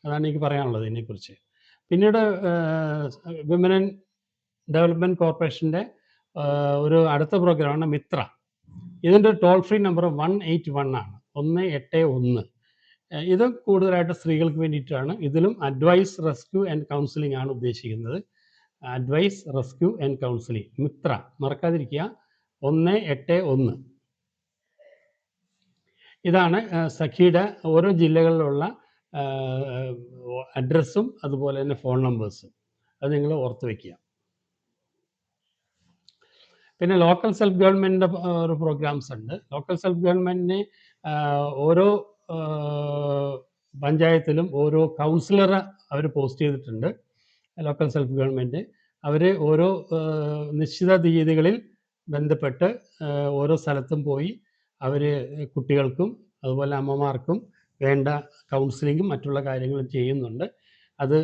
അതാണ് എനിക്ക് പറയാനുള്ളത് ഇതിനെക്കുറിച്ച്. പിന്നീട് വിമൻ ആൻഡ് ഡെവലപ്മെൻറ്റ് കോർപ്പറേഷൻ്റെ ഒരു അടുത്ത പ്രോഗ്രാമാണ് മിത്ര. ഇതിൻ്റെ ടോൾ ഫ്രീ നമ്പർ 181 ആണ്. 181. ഇത് കൂടുതലായിട്ട് സ്ത്രീകൾക്ക് വേണ്ടിയിട്ടാണ്. ഇതിലും അഡ്വൈസ്, റെസ്ക്യൂ ആൻഡ് കൗൺസിലിംഗ് ആണ് ഉദ്ദേശിക്കുന്നത്. Advice, rescue and counselling. Mitra മറക്കാതിരിക്കുക. 181. ഇതാണ് സഖിയുടെ ഓരോ ജില്ലകളിലുള്ള അഡ്രസ്സും അതുപോലെ തന്നെ ഫോൺ നമ്പേഴ്സും. അത് നിങ്ങൾ ഓർത്ത് വയ്ക്കുക. പിന്നെ ലോക്കൽ സെൽഫ് ഗവൺമെൻറ്റിൻ്റെ ഒരു പ്രോഗ്രാംസ് ഉണ്ട്. ലോക്കൽ സെൽഫ് ഗവൺമെൻറ്റിന് ഓരോ പഞ്ചായത്തിലും ഓരോ കൗൺസിലറെ അവർ പോസ്റ്റ് ചെയ്തിട്ടുണ്ട്. ലോക്കൽ സെൽഫ് ഗവൺമെൻറ് അവർ ഓരോ നിശ്ചിത തീയതികളിൽ ബന്ധപ്പെട്ട് ഓരോ സ്ഥലത്തും പോയി അവർ കുട്ടികൾക്കും അതുപോലെ അമ്മമാർക്കും വേണ്ട കൗൺസിലിങ്ങും മറ്റുള്ള കാര്യങ്ങളും ചെയ്യുന്നുണ്ട്. അത്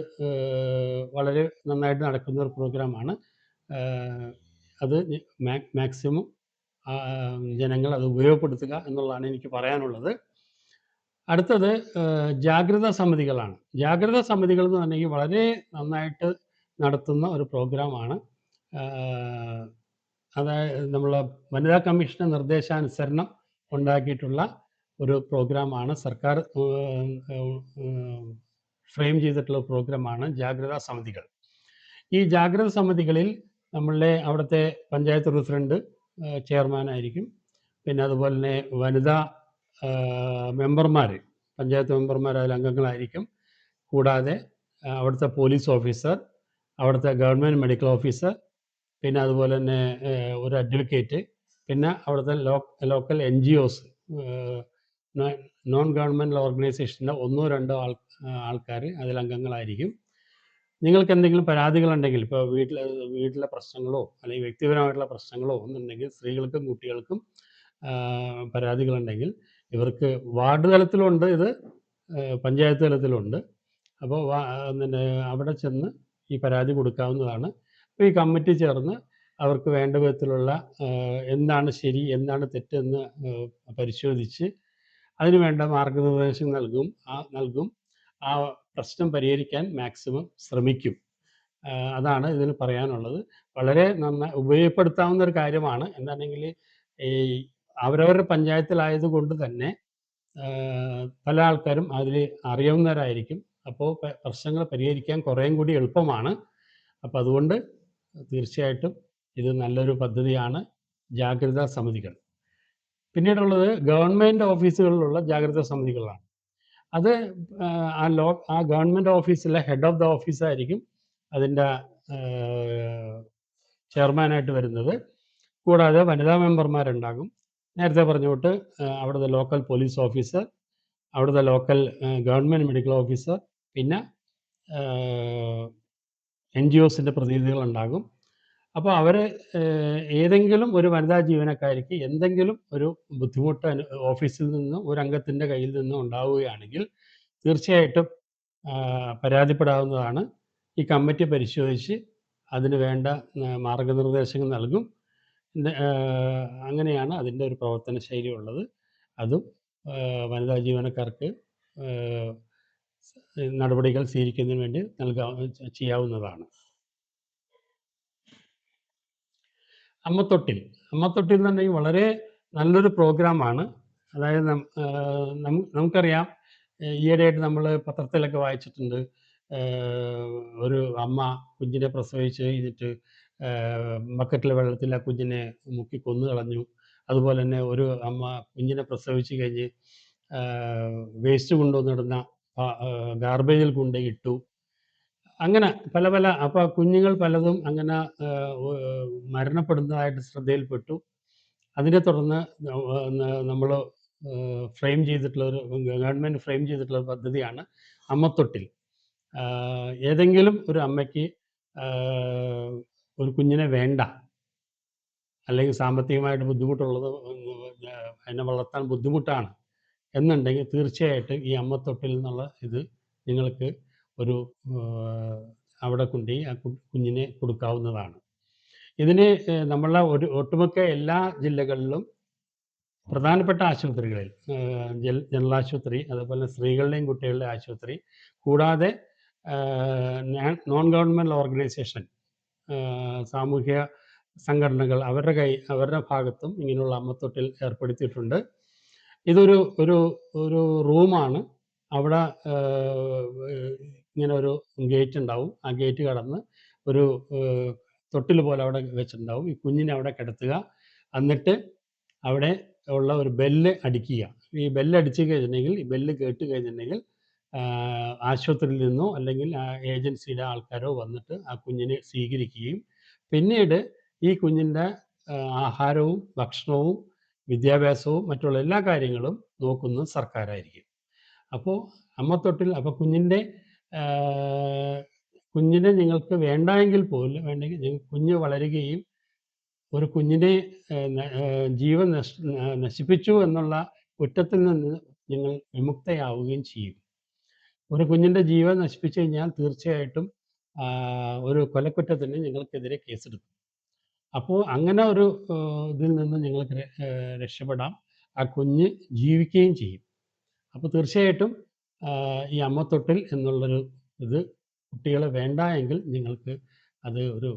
വളരെ നന്നായിട്ട് നടക്കുന്ന ഒരു പ്രോഗ്രാമാണ്. അത് മാക്സിമം ജനങ്ങൾ അത് ഉപയോഗപ്പെടുത്തുക എന്നുള്ളതാണ് എനിക്ക് പറയാനുള്ളത്. അടുത്തത് ജാഗ്രതാ സമിതികളാണ്. ജാഗ്രതാ സമിതികൾ എന്ന് പറഞ്ഞെങ്കിൽ വളരെ നന്നായിട്ട് നടത്തുന്ന ഒരു പ്രോഗ്രാമാണ്. അതായത് നമ്മളെ വനിതാ കമ്മീഷൻ്റെ നിർദ്ദേശാനുസരണം ഉണ്ടാക്കിയിട്ടുള്ള ഒരു പ്രോഗ്രാമാണ്. സർക്കാർ ഫ്രെയിം ചെയ്തിട്ടുള്ള പ്രോഗ്രാമാണ് ജാഗ്രതാ സമിതികൾ. ഈ ജാഗ്രതാ സമിതികളിൽ നമ്മളുടെ അവിടുത്തെ പഞ്ചായത്ത് പ്രസിഡന്റ് ചെയർമാനായിരിക്കും. പിന്നെ അതുപോലെ തന്നെ വനിതാ മെമ്പർമാർ, പഞ്ചായത്ത് മെമ്പർമാർ അതിൽ അംഗങ്ങളായിരിക്കും. കൂടാതെ അവിടുത്തെ പോലീസ് ഓഫീസർ, അവിടുത്തെ ഗവൺമെൻറ് മെഡിക്കൽ ഓഫീസർ, പിന്നെ അതുപോലെ തന്നെ ഒരു അഡ്വക്കേറ്റ്, പിന്നെ അവിടുത്തെ ലോക്കൽ NGOs, നോൺ ഗവൺമെൻറ് ഓർഗനൈസേഷൻ്റെ 1-2 ആൾക്കാർ അതിൽ അംഗങ്ങളായിരിക്കും. നിങ്ങൾക്ക് എന്തെങ്കിലും പരാതികളുണ്ടെങ്കിൽ, ഇപ്പോൾ വീട്ടിലെ പ്രശ്നങ്ങളോ അല്ലെങ്കിൽ വ്യക്തിപരമായിട്ടുള്ള പ്രശ്നങ്ങളോ ഒന്നുണ്ടെങ്കിൽ, സ്ത്രീകൾക്കും കുട്ടികൾക്കും പരാതികളുണ്ടെങ്കിൽ ഇവർക്ക് വാർഡ് തലത്തിലുണ്ട്, ഇത് പഞ്ചായത്ത് തലത്തിലുണ്ട്. അപ്പോൾ പിന്നെ അവിടെ ചെന്ന് ഈ പരാതി കൊടുക്കാവുന്നതാണ്. അപ്പോൾ ഈ കമ്മിറ്റി ചേർന്ന് അവർക്ക് വേണ്ട വിധത്തിലുള്ള എന്താണ് ശരി എന്താണ് തെറ്റെന്ന് പരിശോധിച്ച് അതിന് വേണ്ട മാർഗനിർദ്ദേശം നൽകും. ആ പ്രശ്നം പരിഹരിക്കാൻ മാക്സിമം ശ്രമിക്കും. അതാണ് ഇതിന് പറയാനുള്ളത്. വളരെ നന്നായി ഉപയോഗപ്പെടുത്താവുന്ന ഒരു കാര്യമാണ്. എന്താണെങ്കിൽ ഈ അവരവരുടെ പഞ്ചായത്തിലായതുകൊണ്ട് തന്നെ പല ആൾക്കാരും അതിൽ അറിയാവുന്നവരായിരിക്കും. അപ്പോൾ പ്രശ്നങ്ങൾ പരിഹരിക്കാൻ കുറേയും കൂടി എളുപ്പമാണ്. അപ്പോൾ അതുകൊണ്ട് തീർച്ചയായിട്ടും ഇത് നല്ലൊരു പദ്ധതിയാണ് ജാഗ്രതാ സമിതികൾ. പിന്നീടുള്ളത് ഗവൺമെൻറ് ഓഫീസുകളിലുള്ള ജാഗ്രതാ സമിതികളാണ്. അത് ആ ഗവൺമെൻറ് ഓഫീസിലെ ഹെഡ് ഓഫ് ദ ഓഫീസായിരിക്കും അതിൻ്റെ ചെയർമാനായിട്ട് വരുന്നത്. കൂടാതെ വനിതാ മെമ്പർമാരുണ്ടാകും. നേരത്തെ പറഞ്ഞുകൊണ്ട് അവിടുത്തെ ലോക്കൽ പോലീസ് ഓഫീസർ, അവിടുത്തെ ലോക്കൽ ഗവൺമെൻറ് മെഡിക്കൽ ഓഫീസർ, പിന്നെ NGOസിൻ്റെ പ്രതിനിധികളുണ്ടാകും. അപ്പോൾ അവർ ഏതെങ്കിലും ഒരു വനിതാ ജീവനക്കാരിക്ക് എന്തെങ്കിലും ഒരു ബുദ്ധിമുട്ട് ഓഫീസിൽ നിന്നും ഒരു അംഗത്തിൻ്റെ കയ്യിൽ നിന്നും ഉണ്ടാവുകയാണെങ്കിൽ തീർച്ചയായിട്ടും പരാതിപ്പെടാവുന്നതാണ്. ഈ കമ്മിറ്റി പരിശോധിച്ച് അതിന് വേണ്ട മാർഗനിർദ്ദേശങ്ങൾ നൽകും. അങ്ങനെയാണ് അതിൻ്റെ ഒരു പ്രവർത്തന ശൈലി ഉള്ളത്. അതും വനിതാ ജീവനക്കാർക്ക് നടപടികൾ സ്വീകരിക്കുന്നതിന് വേണ്ടി ചെയ്യാവുന്നതാണ്. അമ്മത്തൊട്ടിൽ എന്ന് പറഞ്ഞാൽ വളരെ നല്ലൊരു പ്രോഗ്രാമാണ്. അതായത് നമുക്കറിയാം, ഈയിടെയായിട്ട് നമ്മൾ പത്രത്തിലൊക്കെ വായിച്ചിട്ടുണ്ട്, ഒരു അമ്മ കുഞ്ഞിനെ പ്രസവിച്ച് കഴിഞ്ഞിട്ട് ബക്കറ്റിലെ വെള്ളത്തിൽ ആ കുഞ്ഞിനെ മുക്കി കൊന്നു കളഞ്ഞു. അതുപോലെ തന്നെ ഒരു അമ്മ കുഞ്ഞിനെ പ്രസവിച്ച് കഴിഞ്ഞ് വേസ്റ്റ് കൊണ്ടുവന്നിടുന്ന ഗാർബേജിൽ കൊണ്ടുപോയി ഇട്ടു. അങ്ങനെ പല പല അപ്പോൾ കുഞ്ഞുങ്ങൾ പലതും അങ്ങനെ മരണപ്പെടുന്നതായിട്ട് ശ്രദ്ധയിൽപ്പെട്ടു. അതിനെ തുടർന്ന് നമ്മൾ ഫ്രെയിം ചെയ്തിട്ടുള്ള ഒരു ഗവൺമെൻറ് ഫ്രെയിം ചെയ്തിട്ടുള്ള ഒരു പദ്ധതിയാണ് അമ്മത്തൊട്ടിൽ. ഏതെങ്കിലും ഒരു അമ്മയ്ക്ക് ഒരു കുഞ്ഞിനെ വേണ്ട, അല്ലെങ്കിൽ സാമ്പത്തികമായിട്ട് ബുദ്ധിമുട്ടുള്ളത്, അതിനെ വളർത്താൻ ബുദ്ധിമുട്ടാണ് എന്നുണ്ടെങ്കിൽ തീർച്ചയായിട്ടും ഈ അമ്മത്തൊട്ടിൽ എന്നുള്ള ഇത് നിങ്ങൾക്ക് ഒരു അവിടെ കൊണ്ടുപോയി ആ കുഞ്ഞിനെ കൊടുക്കാവുന്നതാണ്. ഇതിന് നമ്മളെ ഒട്ടുമിക്ക എല്ലാ ജില്ലകളിലും പ്രധാനപ്പെട്ട ആശുപത്രികളിൽ, ജനറൽ ആശുപത്രി, അതുപോലെ സ്ത്രീകളുടെയും കുട്ടികളുടെയും ആശുപത്രി, കൂടാതെ നോൺ ഗവൺമെൻറ് ഓർഗനൈസേഷൻ, സാമൂഹ്യ സംഘടനകൾ, അവരുടെ ഭാഗത്തും ഇങ്ങനെയുള്ള അമ്മത്തൊട്ടിൽ ഏർപ്പെടുത്തിയിട്ടുണ്ട്. ഇതൊരു ഒരു ഒരു റൂമാണ്. അവിടെ ഇങ്ങനെ ഒരു ഗേറ്റ് ഉണ്ടാവും. ആ ഗേറ്റ് കടന്ന് ഒരു തൊട്ടിൽ പോലെ അവിടെ വെച്ചിട്ടുണ്ടാവും. ഈ കുഞ്ഞിനെ അവിടെ കിടത്തുക. എന്നിട്ട് അവിടെ ഉള്ള ഒരു ബെല്ല് അടിക്കുക. ഈ ബെല്ല് അടിച്ചു കഴിഞ്ഞിട്ടുണ്ടെങ്കിൽ, ഈ ബെല്ല് കേട്ട് കഴിഞ്ഞിട്ടുണ്ടെങ്കിൽ ആശുപത്രിയിൽ നിന്നോ അല്ലെങ്കിൽ ആ ഏജൻസിയുടെ ആൾക്കാരോ വന്നിട്ട് ആ കുഞ്ഞിനെ സ്വീകരിക്കുകയും പിന്നീട് ഈ കുഞ്ഞിൻ്റെ ആഹാരവും ഭക്ഷണവും വിദ്യാഭ്യാസവും മറ്റുള്ള എല്ലാ കാര്യങ്ങളും നോക്കുന്നത് സർക്കാരായിരിക്കും. അപ്പോൾ അമ്മത്തൊട്ടിൽ, അപ്പോൾ കുഞ്ഞിനെ നിങ്ങൾക്ക് വേണ്ട എങ്കിൽ പോലും, വേണ്ടെങ്കിൽ കുഞ്ഞ് വളരുകയും ഒരു കുഞ്ഞിനെ ജീവൻ നശിപ്പിച്ചു എന്നുള്ള കുറ്റത്തിൽ നിന്ന് നിങ്ങൾ വിമുക്തയാവുകയും ചെയ്യും. ഒരു കുഞ്ഞിൻ്റെ ജീവൻ നശിപ്പിച്ചു കഴിഞ്ഞാൽ തീർച്ചയായിട്ടും ഒരു കൊലക്കുറ്റത്തിന് നിങ്ങൾക്കെതിരെ കേസെടുക്കും. അപ്പോൾ അങ്ങനെ ഒരു ഇതിൽ നിന്ന് നിങ്ങൾക്ക് രക്ഷപ്പെടാം. ആ കുഞ്ഞ് ജീവിക്കുകയും ചെയ്യും. അപ്പോൾ തീർച്ചയായിട്ടും ഈ അമ്മത്തൊട്ടിൽ എന്നുള്ളൊരു ഇത് കുട്ടികളെ വേണ്ട എങ്കിൽ നിങ്ങൾക്ക് അത് ഒരു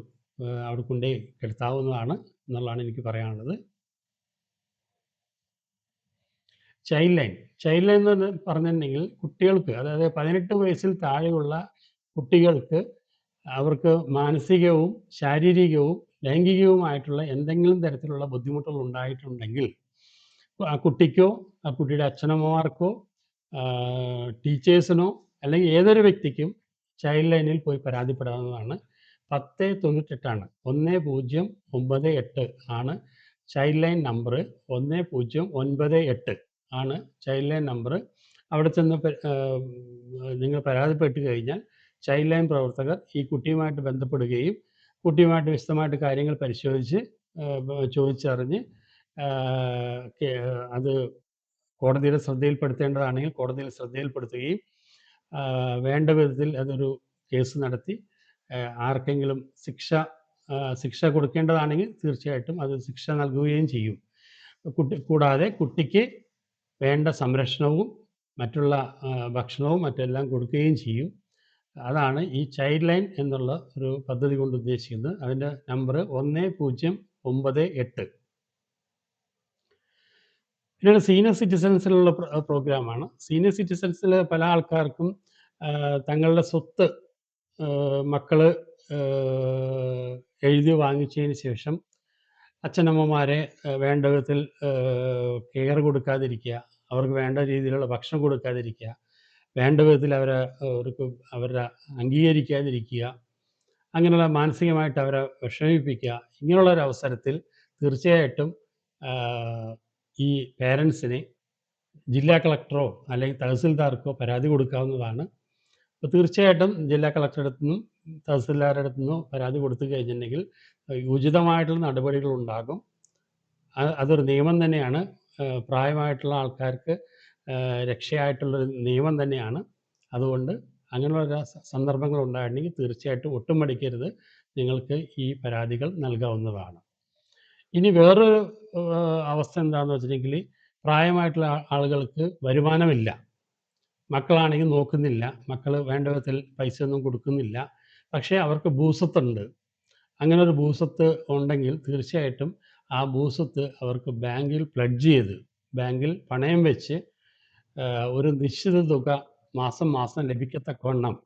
അവിടെ കൊണ്ടുപോയി കിടത്താവുന്നതാണ് എന്നുള്ളതാണ് എനിക്ക് പറയാനുള്ളത്. ചൈൽഡ് ലൈൻ എന്ന് പറഞ്ഞിട്ടുണ്ടെങ്കിൽ കുട്ടികൾക്ക്, അതായത് 18 വയസ്സിൽ താഴെയുള്ള കുട്ടികൾക്ക് അവർക്ക് മാനസികവും ശാരീരികവും ലൈംഗികവുമായിട്ടുള്ള എന്തെങ്കിലും തരത്തിലുള്ള ബുദ്ധിമുട്ടുകൾ ഉണ്ടായിട്ടുണ്ടെങ്കിൽ ആ കുട്ടിക്കോ ആ കുട്ടിയുടെ അച്ഛനമ്മമാർക്കോ ടീച്ചേഴ്സിനോ അല്ലെങ്കിൽ ഏതൊരു വ്യക്തിക്കും ചൈൽഡ് ലൈനിൽ പോയി പരാതിപ്പെടാവുന്നതാണ്. 1098 1098 ആണ് ചൈൽഡ് ലൈൻ നമ്പർ. 1098 ആണ് ചൈൽഡ് ലൈൻ നമ്പർ. അവിടെ ചെന്ന് നിങ്ങൾ പരാതിപ്പെട്ട് കഴിഞ്ഞാൽ ചൈൽഡ് ലൈൻ പ്രവർത്തകർ ഈ കുട്ടിയുമായിട്ട് ബന്ധപ്പെടുകയും കുട്ടിയുമായിട്ട് വിശദമായിട്ട് കാര്യങ്ങൾ പരിശോധിച്ച് ചോദിച്ചറിഞ്ഞ് അത് കോടതിയുടെ ശ്രദ്ധയിൽപ്പെടുത്തേണ്ടതാണെങ്കിൽ കോടതിയിൽ ശ്രദ്ധയിൽപ്പെടുത്തുകയും വേണ്ട വിധത്തിൽ അതൊരു കേസ് നടത്തി ആർക്കെങ്കിലും ശിക്ഷ കൊടുക്കേണ്ടതാണെങ്കിൽ തീർച്ചയായിട്ടും അത് ശിക്ഷ നൽകുകയും ചെയ്യും. കൂടാതെ കുട്ടിക്ക് വേണ്ട സംരക്ഷണവും മറ്റുള്ള ഭക്ഷണവും മറ്റെല്ലാം കൊടുക്കുകയും ചെയ്യും. അതാണ് ഈ ചൈൽഡ് ലൈൻ എന്നുള്ള ഒരു പദ്ധതി കൊണ്ട് ഉദ്ദേശിക്കുന്നത്. അതിൻ്റെ നമ്പർ 1098. പിന്നീട് സീനിയർ സിറ്റിസൺസിലുള്ള പ്രോഗ്രാമാണ്. സീനിയർ സിറ്റിസൺസിൽ പല ആൾക്കാർക്കും തങ്ങളുടെ സ്വത്ത് മക്കൾ എഴുതി വാങ്ങിച്ചതിന് ശേഷം അച്ഛനമ്മമാരെ വേണ്ട വിധത്തിൽ കെയർ കൊടുക്കാതിരിക്കുക, അവർക്ക് വേണ്ട രീതിയിലുള്ള ഭക്ഷണം കൊടുക്കാതിരിക്കുക, വേണ്ട വിധത്തിൽ അവരെ അംഗീകരിക്കാതിരിക്കുക, അങ്ങനെയുള്ള മാനസികമായിട്ട് അവരെ വിഷമിപ്പിക്കുക. ഇങ്ങനെയുള്ളൊരവസരത്തിൽ തീർച്ചയായിട്ടും ഈ പേരൻസിനെ ജില്ലാ കളക്ടറോ അല്ലെങ്കിൽ തഹസിൽദാർക്കോ പരാതി കൊടുക്കാവുന്നതാണ്. അപ്പോൾ തീർച്ചയായിട്ടും ജില്ലാ കളക്ടറുടെ അടുത്തു നിന്നും തഹസിൽദാരുടെ അടുത്തു നിന്നോ പരാതി കൊടുത്തു കഴിഞ്ഞിട്ടുണ്ടെങ്കിൽ ഉചിതമായിട്ടുള്ള നടപടികളുണ്ടാകും. അതൊരു നിയമം തന്നെയാണ്. പ്രായമായിട്ടുള്ള ആൾക്കാർക്ക് രക്ഷയായിട്ടുള്ളൊരു നിയമം തന്നെയാണ്. അതുകൊണ്ട് അങ്ങനെയുള്ള സന്ദർഭങ്ങൾ ഉണ്ടായിട്ടുണ്ടെങ്കിൽ തീർച്ചയായിട്ടും ഒട്ടും മടിക്കരുത്, നിങ്ങൾക്ക് ഈ പരാതികൾ നൽകാവുന്നതാണ്. ഇനി വേറൊരു അവസ്ഥ എന്താണെന്ന് വെച്ചിട്ടുണ്ടെങ്കിൽ, പ്രായമായിട്ടുള്ള ആളുകൾക്ക് വരുമാനമില്ല, മക്കളാണെങ്കിൽ നോക്കുന്നില്ല, മക്കൾ വേണ്ട വിധത്തിൽ പൈസയൊന്നും കൊടുക്കുന്നില്ല, പക്ഷേ അവർക്ക് ഭൂസ്വത്തുണ്ട്. അങ്ങനെ ഒരു ഭൂസ്വത്ത് ഉണ്ടെങ്കിൽ തീർച്ചയായിട്ടും ആ ഭൂസ്വത്ത് അവർക്ക് ബാങ്കിൽ പ്ലഡ്ജ് ചെയ്ത്, ബാങ്കിൽ പണയം വെച്ച് ഒരു നിശ്ചിത തുക മാസം മാസം ലഭിക്കത്തക്കവണ്ണം,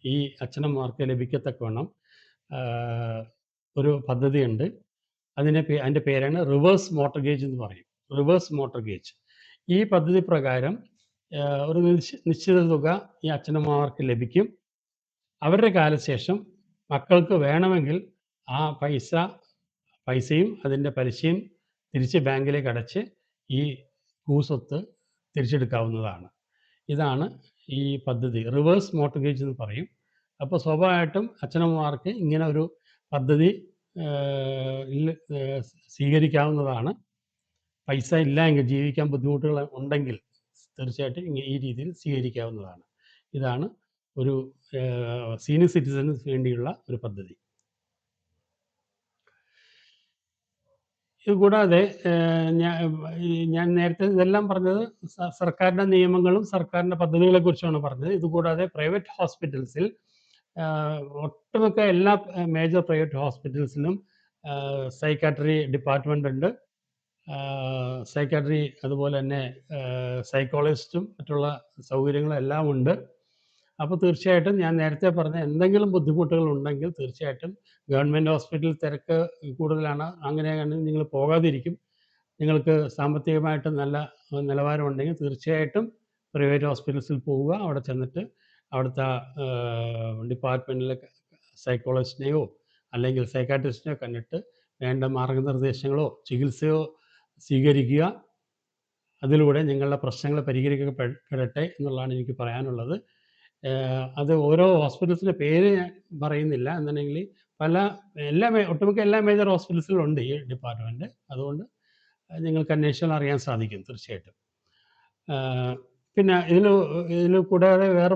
ഈ അച്ഛനമ്മമാർക്ക് ലഭിക്കത്തക്കവണ്ണം ഒരു പദ്ധതിയുണ്ട്. അതിൻ്റെ പേരാണ് റിവേഴ്സ് മോർട്ടഗേജ് എന്ന് പറയും. Reverse mortgage. ഈ പദ്ധതി പ്രകാരം ഒരു നിശ്ചിത തുക ഈ അച്ഛനമ്മമാർക്ക് ലഭിക്കും. അവരുടെ കാലശേഷം മക്കൾക്ക് വേണമെങ്കിൽ ആ പൈസയും അതിൻ്റെ പലിശയും തിരിച്ച് ബാങ്കിലേക്ക് അടച്ച് ഈ ഭൂസ്വത്ത് തിരിച്ചെടുക്കാവുന്നതാണ്. ഇതാണ് ഈ പദ്ധതി. റിവേഴ്സ് മോർട്ട്ഗേജ് എന്ന് പറയും. അപ്പോൾ സ്വാഭാവികമായിട്ടും അച്ഛനമ്മമാർക്ക് ഇങ്ങനെ ഒരു പദ്ധതി സ്വീകരിക്കാവുന്നതാണ്. പൈസ ഇല്ല എങ്കിൽ, ജീവിക്കാൻ ബുദ്ധിമുട്ടുകൾ ഉണ്ടെങ്കിൽ തീർച്ചയായിട്ടും ഈ രീതിയിൽ സ്വീകരിക്കാവുന്നതാണ്. ഇതാണ് ഒരു സീനിയർ സിറ്റിസന് വേണ്ടിയുള്ള ഒരു പദ്ധതി. ഇതുകൂടാതെ ഞാൻ നേരത്തെ ഇതെല്ലാം പറഞ്ഞത് സർക്കാരിൻ്റെ നിയമങ്ങളും സർക്കാരിൻ്റെ പദ്ധതികളെ കുറിച്ചാണ് പറഞ്ഞത്. ഇതുകൂടാതെ പ്രൈവറ്റ് ഹോസ്പിറ്റൽസിൽ ഒട്ടുമിക്ക എല്ലാ മേജർ പ്രൈവറ്റ് ഹോസ്പിറ്റൽസിലും സൈക്കാട്രി ഡിപ്പാർട്ട്മെൻ്റ് ഉണ്ട്. സൈക്കാട്രി അതുപോലെ തന്നെ സൈക്കോളജിസ്റ്റും മറ്റുള്ള സൗകര്യങ്ങളും എല്ലാം ഉണ്ട്. അപ്പോൾ തീർച്ചയായിട്ടും ഞാൻ നേരത്തെ പറഞ്ഞ എന്തെങ്കിലും ബുദ്ധിമുട്ടുകൾ ഉണ്ടെങ്കിൽ തീർച്ചയായിട്ടും ഗവൺമെൻറ് ഹോസ്പിറ്റലിൽ തിരക്ക് കൂടുതലാണ്, അങ്ങനെയാണെങ്കിൽ നിങ്ങൾ പോകാതിരിക്കും. നിങ്ങൾക്ക് സാമ്പത്തികമായിട്ട് നല്ല നിലവാരമുണ്ടെങ്കിൽ തീർച്ചയായിട്ടും പ്രൈവറ്റ് ഹോസ്പിറ്റൽസിൽ പോവുക. അവിടെ ചെന്നിട്ട് അവിടുത്തെ ഡിപ്പാർട്ട്മെൻറ്റിലെ സൈക്കോളജിസ്റ്റിനെയോ അല്ലെങ്കിൽ സൈക്കാട്രിസ്റ്റിനെയോ കണ്ടിട്ട് വേണ്ട മാർഗനിർദ്ദേശങ്ങളോ ചികിത്സയോ സ്വീകരിക്കുക. അതിലൂടെ നിങ്ങളുടെ പ്രശ്നങ്ങൾ പരിഹരിക്കപ്പെടട്ടെ എന്നുള്ളതാണ് എനിക്ക് പറയാനുള്ളത്. അത് ഓരോ ഹോസ്പിറ്റൽസിൻ്റെ പേര് ഞാൻ പറയുന്നില്ല. എന്നുണ്ടെങ്കിൽ ഒട്ടുമിക്ക എല്ലാ മേജർ ഹോസ്പിറ്റൽസിലും ഉണ്ട് ഈ ഡിപ്പാർട്ട്മെൻറ്റ്. അതുകൊണ്ട് നിങ്ങൾക്ക് അന്വേഷിച്ചാൽ അറിയാൻ സാധിക്കും തീർച്ചയായിട്ടും. പിന്നെ ഇതിൽ കൂടാതെ വേറെ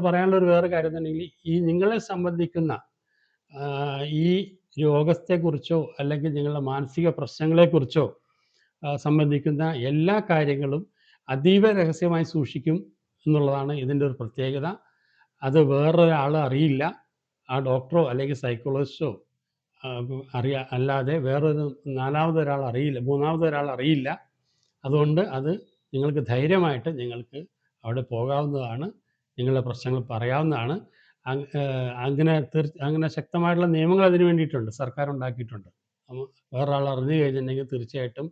കാര്യം എന്നുണ്ടെങ്കിൽ ഈ നിങ്ങളെ സംബന്ധിക്കുന്ന ഈ രോഗത്തെക്കുറിച്ചോ അല്ലെങ്കിൽ നിങ്ങളുടെ മാനസിക പ്രശ്നങ്ങളെക്കുറിച്ചോ സംബന്ധിക്കുന്ന എല്ലാ കാര്യങ്ങളും അതീവ രഹസ്യമായി സൂക്ഷിക്കും എന്നുള്ളതാണ് ഇതിൻ്റെ ഒരു പ്രത്യേകത. അത് വേറൊരാൾ അറിയില്ല. ആ ഡോക്ടറോ അല്ലെങ്കിൽ സൈക്കോളജിസ്റ്റോ അല്ലാതെ വേറൊരു മൂന്നാമതൊരാൾ അറിയില്ല. അതുകൊണ്ട് അത് നിങ്ങൾക്ക് ധൈര്യമായിട്ട് നിങ്ങൾക്ക് അവിടെ പോകാവുന്നതാണ്. നിങ്ങളുടെ പ്രശ്നങ്ങൾ പറയാവുന്നതാണ്. അങ്ങനെ ശക്തമായിട്ടുള്ള നിയമങ്ങൾ അതിന് വേണ്ടിയിട്ടുണ്ട്, സർക്കാർ ഉണ്ടാക്കിയിട്ടുണ്ട്. വേറൊരാൾ അറിഞ്ഞു കഴിഞ്ഞിട്ടുണ്ടെങ്കിൽ തീർച്ചയായിട്ടും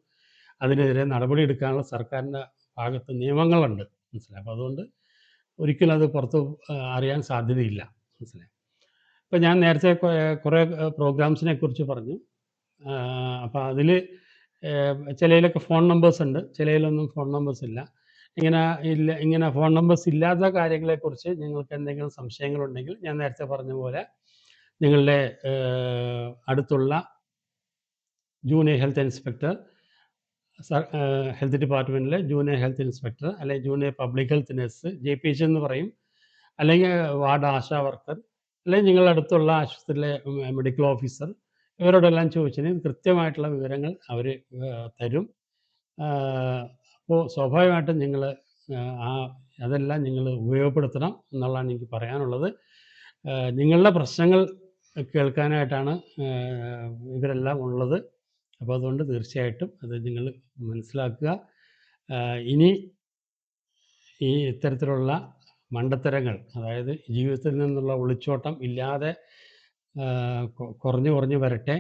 അതിനെതിരെ നടപടി എടുക്കാനുള്ള സർക്കാരിൻ്റെ ഭാഗത്ത് നിയമങ്ങളുണ്ട്, മനസ്സിലായി. അപ്പോൾ അതുകൊണ്ട് ഒരിക്കലും അത് പുറത്ത് അറിയാൻ സാധ്യതയില്ല, മനസ്സിലായി. ഇപ്പോൾ ഞാൻ നേരത്തെ കുറേ പ്രോഗ്രാംസിനെ കുറിച്ച് പറഞ്ഞു. അപ്പോൾ അതിൽ ചിലയിലൊക്കെ ഫോൺ നമ്പേഴ്സ് ഉണ്ട്, ചിലയിലൊന്നും ഫോൺ നമ്പേഴ്സ് ഇല്ല. ഇങ്ങനെ ഫോൺ നമ്പേഴ്സ് ഇല്ലാത്ത കാര്യങ്ങളെക്കുറിച്ച് നിങ്ങൾക്ക് എന്തെങ്കിലും സംശയങ്ങളുണ്ടെങ്കിൽ ഞാൻ നേരത്തെ പറഞ്ഞ പോലെ നിങ്ങളുടെ അടുത്തുള്ള ജൂനിയർ ഹെൽത്ത് ഇൻസ്പെക്ടർ, ഹെൽത്ത് ഡിപ്പാർട്ട്മെൻറ്റിലെ ജൂനിയർ ഹെൽത്ത് ഇൻസ്പെക്ടർ അല്ലെങ്കിൽ junior public health nurse, JPH എന്ന് പറയും, അല്ലെങ്കിൽ വാർഡ് ആശാ വർക്കർ, അല്ലെങ്കിൽ നിങ്ങളുടെ അടുത്തുള്ള ആശുപത്രിയിലെ മെഡിക്കൽ ഓഫീസർ, ഇവരോടെല്ലാം ചോദിച്ചതിന് കൃത്യമായിട്ടുള്ള വിവരങ്ങൾ അവർ തരും. അപ്പോൾ സ്വാഭാവികമായിട്ടും നിങ്ങൾ അതെല്ലാം നിങ്ങൾ ഉപയോഗപ്പെടുത്തണം എന്നുള്ളതാണ് എനിക്ക് പറയാനുള്ളത്. നിങ്ങളുടെ പ്രശ്നങ്ങൾ കേൾക്കാനായിട്ടാണ് ഇവരെല്ലാം ഉള്ളത്. അപ്പോൾ അതുകൊണ്ട് തീർച്ചയായിട്ടും അത് നിങ്ങൾ മനസ്സിലാക്കുക. ഇനി ഈ ഇത്തരത്തിലുള്ള മണ്ടത്തരങ്ങൾ, അതായത് ജീവിതത്തിൽ നിന്നുള്ള ഒളിച്ചോട്ടം ഇല്ലാതെ കുറഞ്ഞു വരട്ടെ.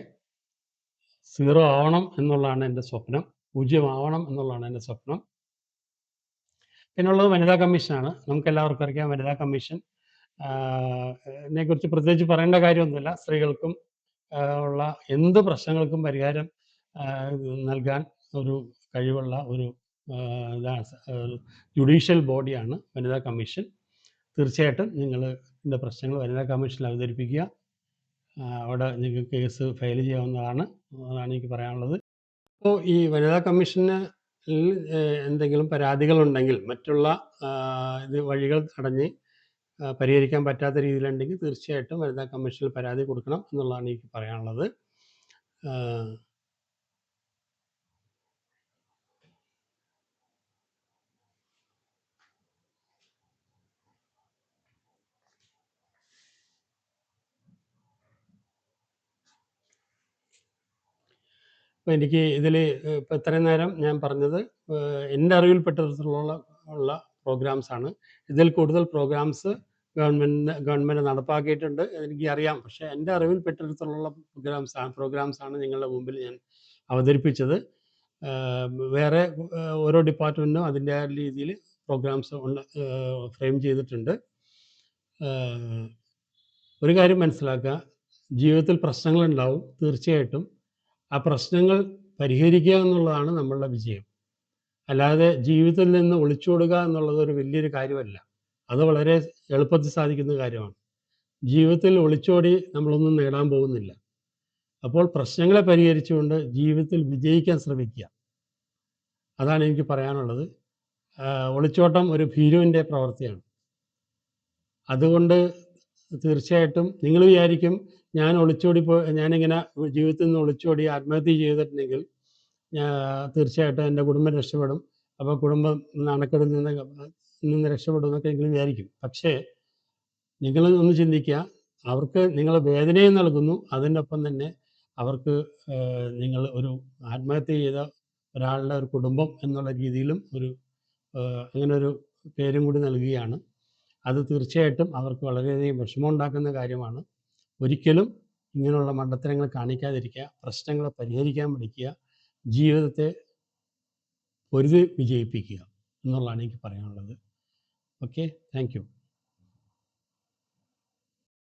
0 ആവണം എന്നുള്ളതാണ് എൻ്റെ സ്വപ്നം. 0 ആവണം എന്നുള്ളതാണ് എൻ്റെ സ്വപ്നം. പിന്നുള്ളത് വനിതാ കമ്മീഷനാണ്. നമുക്കെല്ലാവർക്കും അറിയാം വനിതാ കമ്മീഷൻ ഇതിനെക്കുറിച്ച് പ്രത്യേകിച്ച് പറയേണ്ട കാര്യമൊന്നുമില്ല. സ്ത്രീകൾക്കും ഉള്ള എന്ത് പ്രശ്നങ്ങൾക്കും പരിഹാരം നൽകാൻ ഒരു കഴിവുള്ള ഒരു ജുഡീഷ്യൽ ബോഡിയാണ് വനിതാ കമ്മീഷൻ. തീർച്ചയായിട്ടും നിങ്ങൾ ഇതിൻ്റെ പ്രശ്നങ്ങൾ വനിതാ കമ്മീഷനിൽ അവതരിപ്പിക്കുക. അവിടെ നിങ്ങൾക്ക് കേസ് ഫയൽ ചെയ്യാവുന്നതാണ്. അതാണ് എനിക്ക് പറയാനുള്ളത്. അപ്പോൾ ഈ വനിതാ കമ്മീഷന് എന്തെങ്കിലും പരാതികളുണ്ടെങ്കിൽ, മറ്റുള്ള വഴികൾ തടഞ്ഞ് പരിഹരിക്കാൻ പറ്റാത്ത രീതിയിലുണ്ടെങ്കിൽ തീർച്ചയായിട്ടും വനിതാ കമ്മീഷനിൽ പരാതി കൊടുക്കണം എന്നുള്ളതാണ് എനിക്ക് പറയാനുള്ളത്. അപ്പോൾ എനിക്ക് ഇതിൽ ഇപ്പോൾ ഇത്രയും നേരം ഞാൻ പറഞ്ഞത് എൻ്റെ അറിവിൽപ്പെട്ടിടത്തോളം പ്രോഗ്രാംസാണ്. ഇതിൽ കൂടുതൽ പ്രോഗ്രാംസ് ഗവൺമെൻറ് നടപ്പാക്കിയിട്ടുണ്ട്, എനിക്കറിയാം. പക്ഷേ എൻ്റെ അറിവിൽപ്പെട്ടിടത്തോളം പ്രോഗ്രാംസാണ് നിങ്ങളുടെ മുമ്പിൽ ഞാൻ അവതരിപ്പിച്ചത്. വേറെ ഓരോ ഡിപ്പാർട്ട്മെൻറ്റിനും അതിൻ്റെ രീതിയിൽ പ്രോഗ്രാംസ് ഫ്രെയിം ചെയ്തിട്ടുണ്ട്. ഒരു കാര്യം മനസ്സിലാക്കുക, ജീവിതത്തിൽ പ്രശ്നങ്ങളുണ്ടാവും തീർച്ചയായിട്ടും. ആ പ്രശ്നങ്ങൾ പരിഹരിക്കുക എന്നുള്ളതാണ് നമ്മളുടെ വിജയം. അല്ലാതെ ജീവിതത്തിൽ നിന്ന് ഒളിച്ചോടുക എന്നുള്ളത് ഒരു വലിയൊരു കാര്യമല്ല. അത് വളരെ എളുപ്പത്തിൽ സാധിക്കുന്ന കാര്യമാണ്. ജീവിതത്തിൽ ഒളിച്ചോടി നമ്മളൊന്നും നേടാൻ പോകുന്നില്ല. അപ്പോൾ പ്രശ്നങ്ങളെ പരിഹരിച്ചുകൊണ്ട് ജീവിതത്തിൽ വിജയിക്കാൻ ശ്രമിക്കുക. അതാണ് എനിക്ക് പറയാനുള്ളത്. ഒളിച്ചോട്ടം ഒരു ഭീരുവിൻ്റെ പ്രവൃത്തിയാണ്. അതുകൊണ്ട് തീർച്ചയായിട്ടും നിങ്ങൾ വിചാരിക്കും ഞാനിങ്ങനെ ജീവിതത്തിൽ നിന്ന് ഒളിച്ചോടി ആത്മഹത്യ ചെയ്തിട്ടുണ്ടെങ്കിൽ തീർച്ചയായിട്ടും എൻ്റെ കുടുംബം രക്ഷപ്പെടും. അപ്പോൾ കുടുംബം നാണക്കേടിൽ നിന്ന് രക്ഷപ്പെടും എന്നൊക്കെ നിങ്ങൾ വിചാരിക്കും. പക്ഷേ നിങ്ങൾ ഒന്ന് ചിന്തിക്കുക, അവർക്ക് നിങ്ങൾ വേദനയും നൽകുന്നു, അതിനൊപ്പം തന്നെ അവർക്ക് നിങ്ങൾ ഒരു ആത്മഹത്യ ചെയ്ത ഒരാളുടെ ഒരു കുടുംബം എന്നുള്ള രീതിയിലും അങ്ങനൊരു പേരും കൂടി നൽകുകയാണ്. അത് തീർച്ചയായിട്ടും അവർക്ക് വളരെയധികം വിഷമമുണ്ടാക്കുന്ന കാര്യമാണ്. ഒരിക്കലും ഇങ്ങനെയുള്ള മണ്ടത്തരങ്ങൾ കാണിക്കാതിരിക്കുക, പ്രശ്നങ്ങളെ പരിഹരിക്കാൻ പഠിക്കുക, ജീവിതത്തെ പൊരുതി വിജയിപ്പിക്കുക എന്നുള്ളതാണ് എനിക്ക് പറയാനുള്ളത്. Okay, thank you.